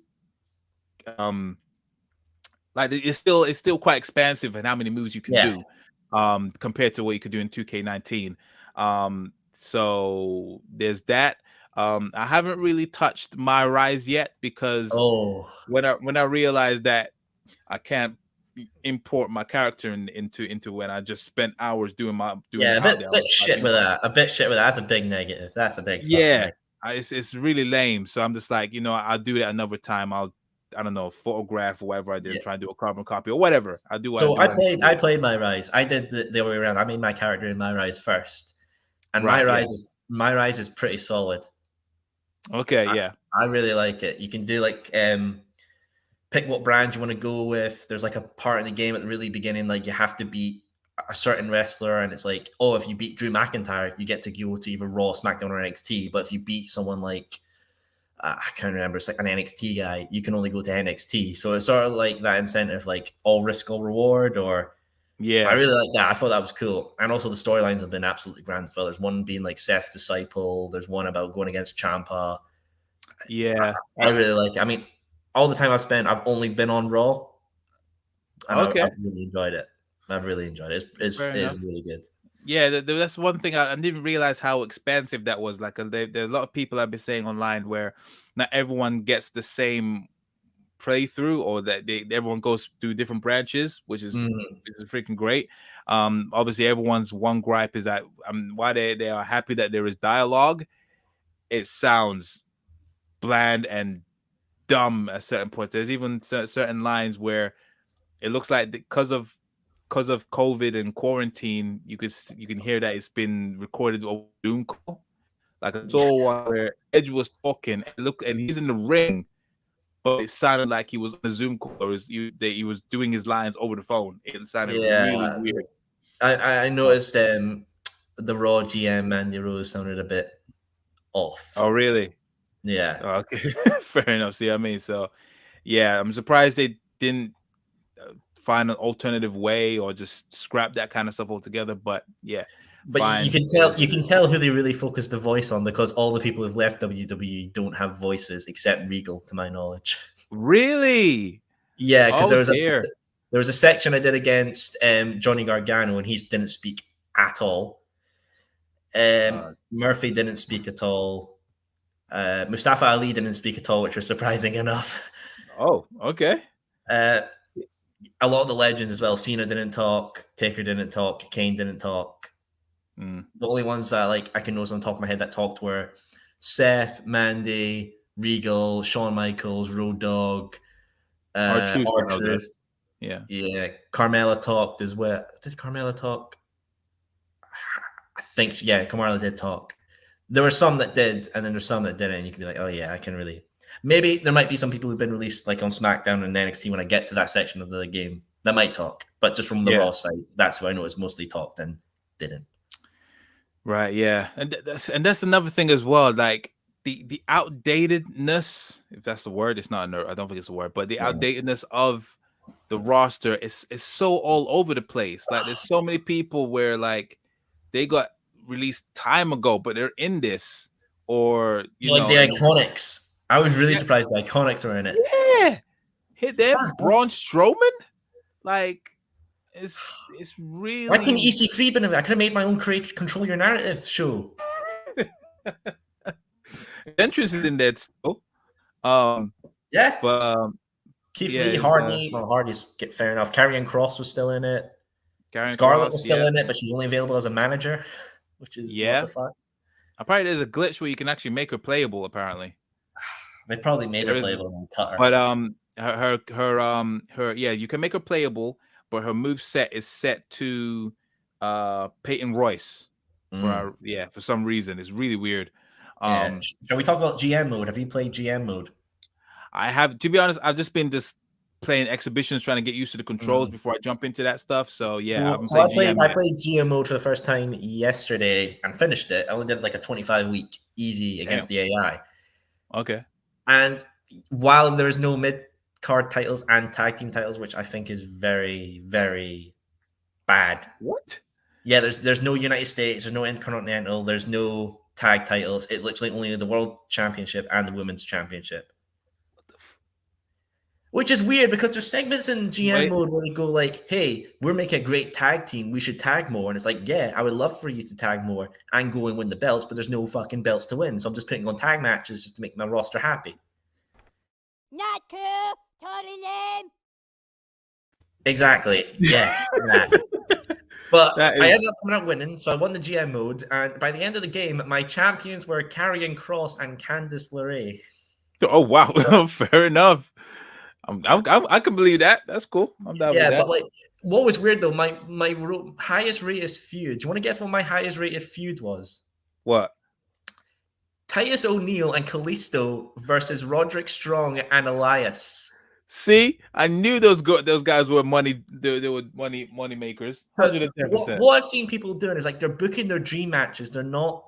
Like it's still quite expansive in how many moves you can Yeah. do, compared to what you could do in 2K19. So there's that. I haven't really touched My Rise yet because when I realized that I can't import my character into when I just spent hours doing Yeah, it a out bit, there. I bit was like, shit with that. A bit shit with that. That's a big negative. That's a big fucking yeah, negative. it's really lame. So I'm just like, I'll do that another time. I don't know, photograph or whatever I did, Yeah. try and do a carbon copy or whatever. I do what So I need to do. I played My Rise. I did the other way around. I made my character in My Rise first, and Right, yeah. My Rise is pretty solid. Okay, yeah. I really like it. You can do like pick what brand you want to go with. There's like a part in the game at the really beginning, like you have to beat a certain wrestler, and it's like, oh, if you beat Drew McIntyre, you get to go to either Raw, SmackDown, or NXT. But if you beat someone like I can't remember, it's like an NXT guy, you can only go to NXT. So it's sort of like that incentive, like all risk, all reward. Or Yeah. I really like that. I thought that was cool. And also the storylines have been absolutely grand as well. There's one being like Seth's disciple. There's one about going against Ciampa. Yeah. I really like it. I mean, all the time I've spent, I've only been on Raw, and Okay. I've really enjoyed it. I've really enjoyed it. It's really good. Yeah, that's one thing I didn't realize how expansive that was. Like, there are a lot of people I've been saying online where not everyone gets the same playthrough, or that everyone goes through different branches, which is freaking great. Obviously, everyone's one gripe is that why they are happy that there is dialogue. It sounds bland and dumb at certain points. There's even certain lines where it looks like because of COVID and quarantine, you can hear that it's been recorded over Zoom call. Like I saw one where Edge was talking and he's in the ring, but it sounded like he was on a Zoom call, or he was doing his lines over the phone. It sounded really weird. I noticed the Raw GM Mandy Rose sounded a bit off. Oh, really? Yeah. Oh, okay. Fair enough. See what I mean? So, yeah, I'm surprised they didn't find an alternative way or just scrap that kind of stuff altogether. But yeah, but fine. You can tell who they really focused the voice on, because all the people who've left WWE don't have voices except Regal, to my knowledge. Really? Yeah, because there was a section I did against Johnny Gargano, and he didn't speak at all. Murphy didn't speak at all. Mustafa Ali didn't speak at all, which was surprising enough. Oh, okay. A lot of the legends as well. Cena didn't talk. Taker didn't talk. Kane didn't talk. The only ones that I can notice on top of my head that talked were Seth, Mandy, Regal, Shawn Michaels, Road Dogg, R-Truth. Yeah. Carmella talked as well. Did Carmella talk? I think, Carmella did talk. There were some that did, and then there's some that didn't. And you can be like, oh yeah, I can really. Maybe there might be some people who've been released like on SmackDown and NXT when I get to that section of the game that might talk, but just from the Raw side, that's who I know is mostly talked and didn't. Right, yeah, and that's another thing as well. Like the outdatedness, if that's the word, it's not. I don't think it's a word, but the outdatedness of the roster is so all over the place. Like there's so many people where like they got released time ago, but they're in this, or like the Iconics. I was really surprised the Iconics were in it. Yeah, hit them, Braun Strowman. Like it's really. Why couldn't EC3 been in it? I could have made my own Control Your Narrative show. Entrance is in that still. Yeah, but Keith Lee, Hardy. Well, Hardy's fair enough. Karrion Kross was still in it. Scarlett was still in it, but she's only available as a manager, which is what the fuck. Apparently, there's a glitch where you can actually make her playable. Apparently, they probably made her playable and cut her. But you can make her playable, but her move set is set to Peyton Royce. For some reason, it's really weird. Shall we talk about GM mode? Have you played GM mode? I have. To be honest, I've just been playing exhibitions, trying to get used to the controls before I jump into that stuff. So yeah, I played GM mode for the first time yesterday and finished it. I only did like a 25-week easy against the AI. Okay. And while there's no mid-card titles and tag team titles, which I think is very, very bad. What? Yeah, there's no United States, there's no Intercontinental, there's no tag titles. It's literally only the World Championship and the Women's Championship. Which is weird because there's segments in GM mode where they go like, hey, we're making a great tag team. We should tag more. And it's like, yeah, I would love for you to tag more and go and win the belts, but there's no fucking belts to win. So I'm just putting on tag matches just to make my roster happy. Not cool. Totally lame. Exactly. Yeah. But I ended up coming out winning, so I won the GM mode. And by the end of the game, my champions were Karrion Kross and Candice LeRae. Oh, wow. Fair enough. I can believe that. That's cool. I'm down with that. But like, what was weird though, my highest rated feud. Do you want to guess what my highest rated feud was? What? Titus O'Neil and Kalisto versus Roderick Strong and Elias. See, I knew those guys were money. They were money makers. 110%. What I've seen people doing is like they're booking their dream matches. They're not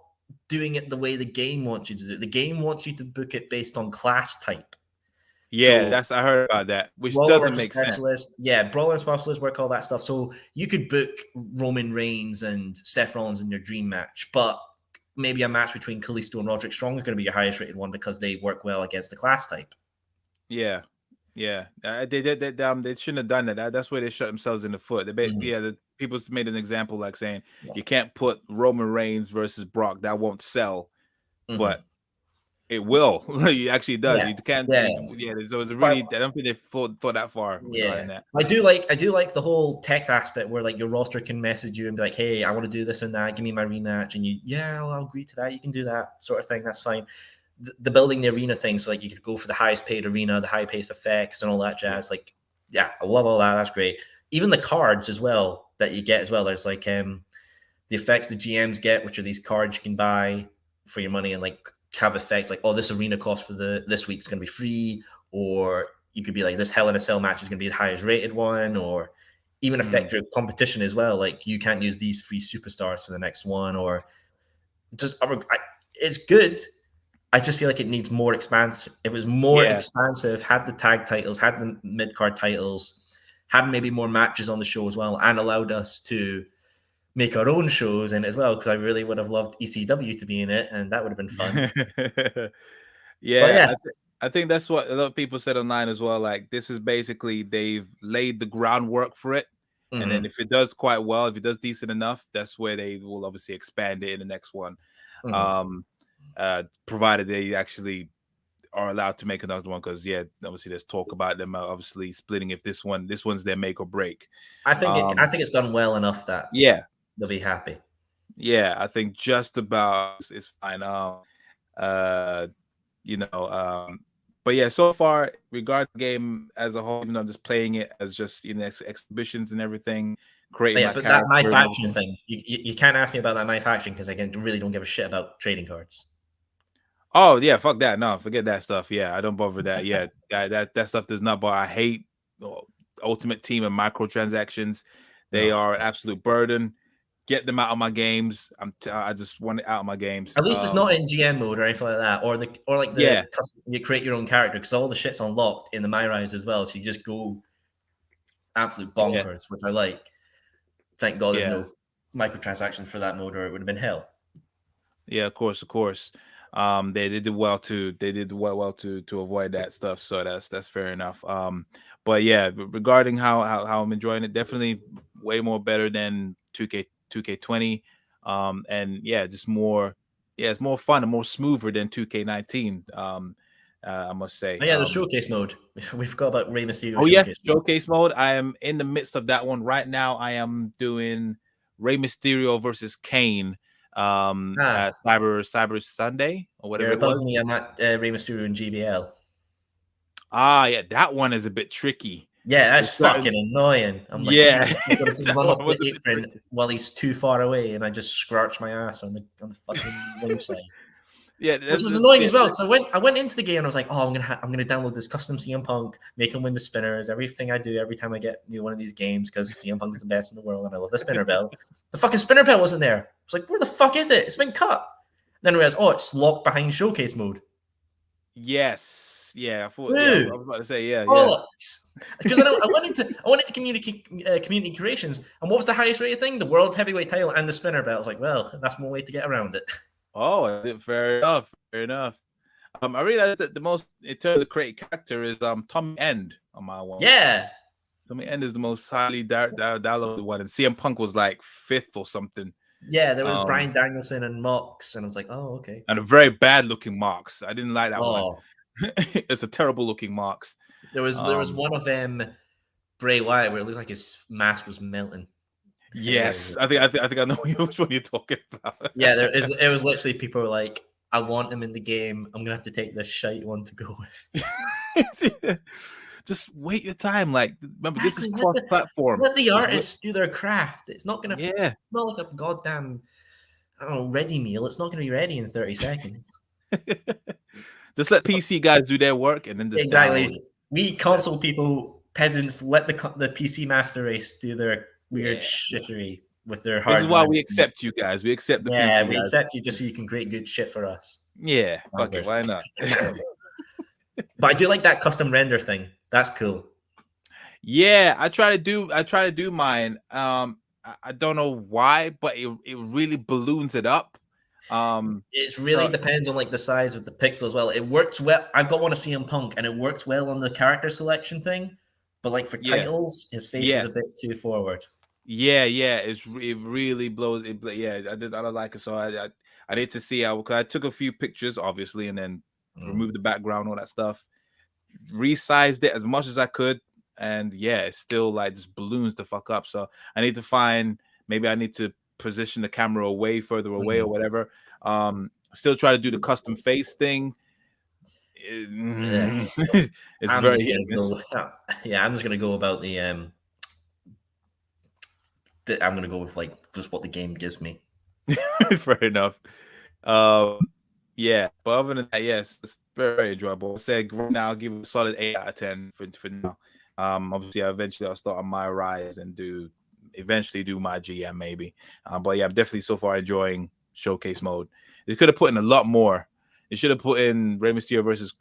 doing it the way the game wants you to do it. The game wants you to book it based on class type. Yeah, I heard about that, which doesn't make sense. Yeah, Brawler and Specialist work, all that stuff. So you could book Roman Reigns and Seth Rollins in your dream match, but maybe a match between Kalisto and Roderick Strong is going to be your highest rated one because they work well against the class type. Yeah. They shouldn't have done that. That's where they shot themselves in the foot. The people made an example like saying you can't put Roman Reigns versus Brock. That won't sell, but it will. It actually does. You can't. So it's really. I don't think they thought that far. Yeah, I do like the whole text aspect where like your roster can message you and be like, "Hey, I want to do this and that. Give me my rematch," and I'll agree to that. You can do that sort of thing. That's fine. The building the arena thing, so like you could go for the highest paid arena, the high paced effects, and all that jazz. Like, I love all that. That's great. Even the cards as well that you get as well. There's like the effects the GMs get, which are these cards you can buy for your money and like have effects like, oh, this arena cost for this week's going to be free, or you could be like, this Hell in a Cell match is going to be the highest rated one, or even affect your competition as well. Like you can't use these free superstars for the next one, or just it's good. I just feel like it needs more expansive. It was more expansive, had the tag titles, had the mid-card titles, had maybe more matches on the show as well, and allowed us to make our own shows in it as well, because I really would have loved ECW to be in it, and that would have been fun. I think that's what a lot of people said online as well. Like, this is basically, they've laid the groundwork for it. And then if it does quite well, if it does decent enough, that's where they will obviously expand it in the next one. Provided they actually are allowed to make another one, because obviously there's talk about them obviously splitting if this one's their make or break. I think it's done well enough that they'll be happy. I think just about it's fine. But so far, regarding the game as a whole, even though I'm just playing it as just exhibitions and everything, creating but that My Faction thing, you can't ask me about that My Faction, because I really don't give a shit about trading cards. Oh yeah, fuck that. No, forget that stuff. I don't bother that. That stuff does not bother. I hate Ultimate Team and microtransactions. They are an absolute burden. Get them out of my games. I just want it out of my games. At least it's not in GM mode or anything like that, or you create your own character, because all the shit's unlocked in the My Rise as well. So you just go absolute bonkers, which I like. Thank God there's no microtransactions for that mode, or it would have been hell. Yeah, of course. They did well to avoid that stuff, so that's fair enough. But regarding how I'm enjoying it, definitely way more better than 2K20, and just more, it's more fun and more smoother than 2K19. I must say. The showcase mode. We forgot about Rey Mysterio. Oh yes, showcase mode. I am in the midst of that one right now. I am doing Rey Mysterio versus Kane. At Cyber Sunday or whatever it was. I'm at Rey Mysterio and GBL. That one is a bit tricky. That's fucking annoying. I'm like, run off the apron while he's too far away, and I just scratch my ass on the fucking wing side. Which was annoying as well, because I went into the game and I was like, I'm gonna download this custom CM Punk, make him win the spinners, everything I do every time I get one of these games, because CM Punk is the best in the world and I love the spinner bell. The fucking spinner bell wasn't there. I was like, where the fuck is it? It's been cut. Then I realized, it's locked behind showcase mode. Yes. I thought. I was about to say, Because I went into community creations, and what was the highest rated thing? The world heavyweight title and the spinner belt. I was like, well, that's one way to get around it. Oh, fair enough. Fair enough. I realized that the most in terms of creative character is Tommy End on my one. Yeah. Tommy End is the most highly downloaded one, and CM Punk was like 5th or something. Yeah, there was Bryan Danielson and Mox, and I was like, oh, okay. And a very bad looking Mox. I didn't like that one. Oh, It's a terrible looking Mox. there was one of Bray Wyatt where it looked like his mask was melting. Yes, I think I know which one you're talking about. Yeah, it was literally people were like, I want him in the game. I'm gonna have to take this shite one to go with. Just wait your time. Like, remember, this is Exactly, cross-platform. Let the artists do their craft. It's not gonna. Yeah. It's not like a goddamn, I don't know, ready meal. It's not gonna be ready in 30 seconds. Just let PC guys do their work, and then just Exactly. download. We console people, peasants, let the PC master race do their weird shittery with their hard. This is why we accept you guys. We accept the PC we guys. accept you just so you can create good shit for us. Yeah, fuck it, why not? But I do like that custom render thing. That's cool. Yeah, I try to do mine. I don't know why, but it really balloons it up. It really depends on like the size of the pixel as well. It works well. I've got one of CM Punk, and it works well on the character selection thing. But like for titles, his face is a bit too forward. Yeah, it really blows. I don't like it, so I need to see how. Because I took a few pictures, obviously, and then removed the background, all that stuff. Resized it as much as I could, and it's still like just balloons the fuck up. So I need to find, maybe I need to position the camera further away or whatever. Still try to do the custom face thing. It's very hit and miss. I'm just gonna go about the I'm gonna go with like just what the game gives me. Fair enough. Yeah, but other than that, yes, it's very enjoyable. I said right now I'll give it a solid 8 out of 10 for now. Obviously, eventually I'll start on my rise and eventually do my GM maybe. But yeah, I'm definitely so far enjoying showcase mode. They could have put in a lot more. They should have put in Rey Mysterio versus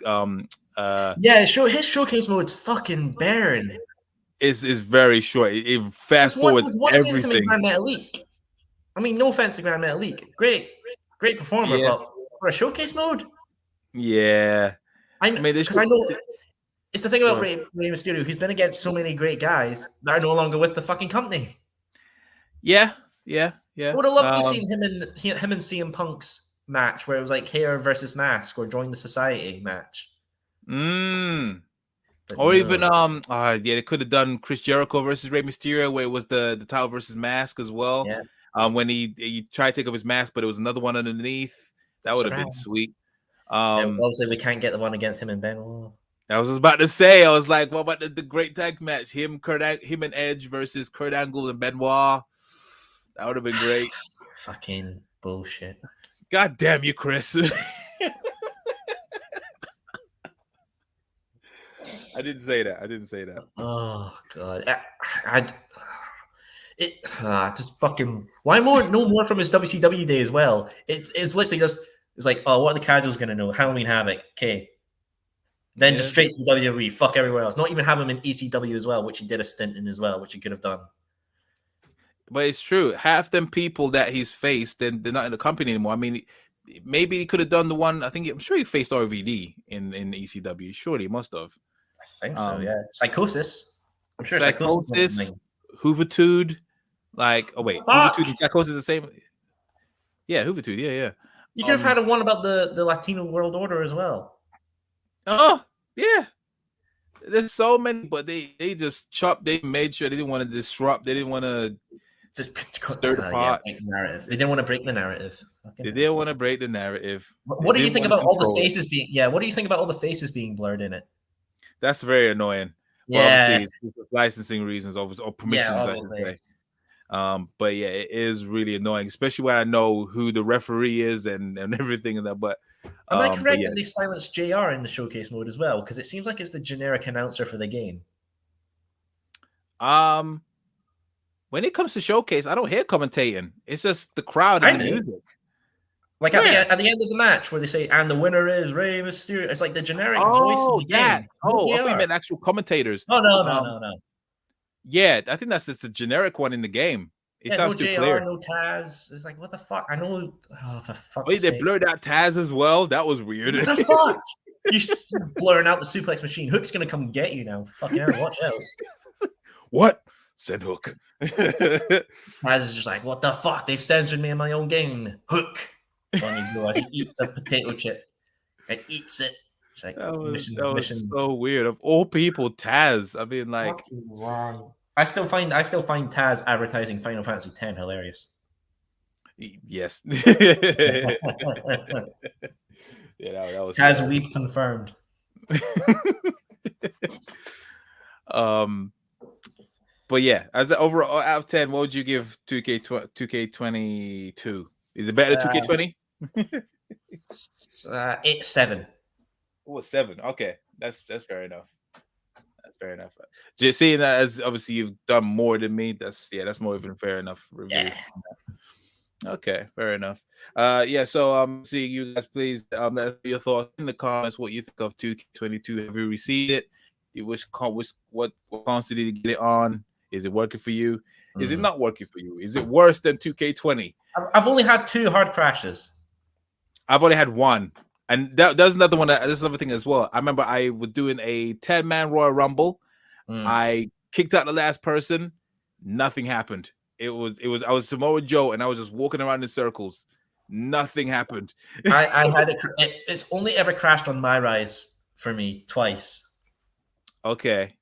his showcase mode's fucking barren. Is very short. It fast forwards everything. I mean, no offense to Grand Metalik. Great performer, but for a showcase mode? Yeah. I mean, because I know it's the thing about Rey Mysterio. He's been against so many great guys that are no longer with the fucking company. Yeah. I would have loved to see him and CM Punk's match where it was like hair versus mask or join the society match. Or even they could have done Chris Jericho versus Rey Mysterio where it was the title versus mask as well. Yeah. When he tried to take off his mask, but it was another one underneath. That would have been sweet. Obviously, we can't get the one against him and Benoit. I was just about to say, I was like, what about the great tag match? Him and Edge versus Kurt Angle and Benoit. That would have been great. Fucking bullshit. God damn you, Chris. I didn't say that. Oh god. Just fucking why no more from his WCW day as well. It's literally just it's like, oh, what are the casuals gonna know? Halloween Havoc, okay. Then just straight to the WWE, fuck everywhere else. Not even have him in ECW as well, which he did a stint in as well, which he could have done. But it's true. Half them people that he's faced, then they're not in the company anymore. I mean, maybe he could have done the one. I'm sure he faced RVD in ECW. Surely he must have. I think so. Yeah, Psychosis. I'm sure Psychosis, Hoovertude. Like, oh wait, Hoovertude and Psychosis the same. Yeah, Hoovertude. Yeah. You could have had a one about the Latino World Order as well. Oh yeah. There's so many, but they just chopped. They made sure they didn't want to disrupt. They didn't want to just stir the pot. Narrative. They didn't want to break the narrative. They didn't want to break the narrative. What do you think about all the faces being? Yeah, what do you think about all the faces being blurred in it? That's very annoying. Yeah, well, licensing reasons or permissions, I should say. But yeah, it is really annoying, especially when I know who the referee is and everything and that. But am I correct that they silenced JR in the showcase mode as well? Because it seems like it's the generic announcer for the game. When it comes to showcase, I don't hear commentating. It's just the crowd and the music. Like at the end of the match where they say, and the winner is Rey Mysterio. It's like the generic voice of the game. I thought you meant actual commentators. Oh, no. Yeah, I think that's just a generic one in the game. He Yeah, sounds no too JR, clear. no Taz. It's like, what the fuck? I know. Oh, for fuck's Wait, they sake. blurred out Taz as well. That was weird. What the fuck? You're blurring out the suplex machine. Hook's gonna come get you now. Fucking hell, watch out. What? Said Hook. Taz is just like, what the fuck? They've censored me in my own game. Hook. On his door as he eats a potato chip. And eats it. It's like, That was mission. so weird. Of all people, Taz. I mean, like, Fucking wrong. I still find Taz advertising Final Fantasy X hilarious. yes. Yeah, that was Taz weep confirmed. But yeah, as an overall out of 10, what would you give 2K22? Is it better than 2K20? 7. Oh, 7. Okay, that's fair enough. That's fair enough. Just seeing that, as obviously you've done more than me, that's more even fair enough review. Yeah. Okay, fair enough. So see you guys, please let us know your thoughts in the comments. What you think of 2K22? Have you received it? What console did you get it on? Is it working for you? Is it not working for you? Is it worse than 2K20? I've only had 2 hard crashes. I've only had 1. And there's another one. There's another thing as well. I remember I was doing a 10-man Royal Rumble. I kicked out the last person. Nothing happened. I was Samoa Joe, and I was just walking around in circles. Nothing happened. I had it. It's only ever crashed on my rise for me twice. Okay.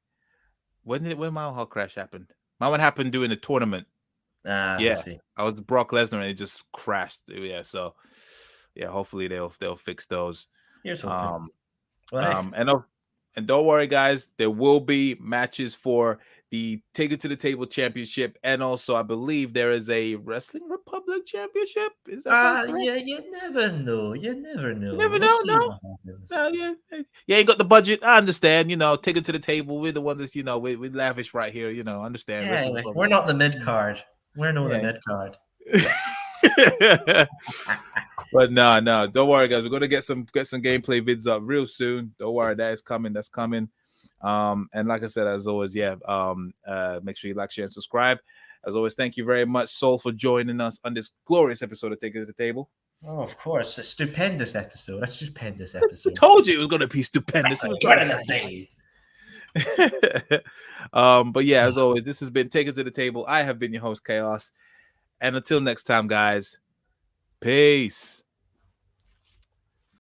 When my whole crash happened? My one happened during the tournament. Yeah, I was Brock Lesnar, and it just crashed. Yeah, so yeah, hopefully they'll fix those. Here's hoping. And don't worry, guys, there will be matches for the Take It to the Table Championship, and also I believe there is a Wrestling Republic Championship. Is that right? Yeah, you never know. You never know. You never know. No, yeah, you got the budget. I understand. Take it to the table. We're the ones that's we lavish right here. Understand. Yeah, we're not the mid card. We're the mid card. But no, don't worry, guys. We're gonna get some gameplay vids up real soon. Don't worry, that's coming. And like I said, as always, make sure you like, share, and subscribe. As always, thank you very much, Soul, for joining us on this glorious episode of Take It to the Table. Oh, of course, a stupendous episode. I told you it was gonna be stupendous. But yeah, as always, this has been Take It to the Table. I have been your host, Chaos. And until next time, guys, peace.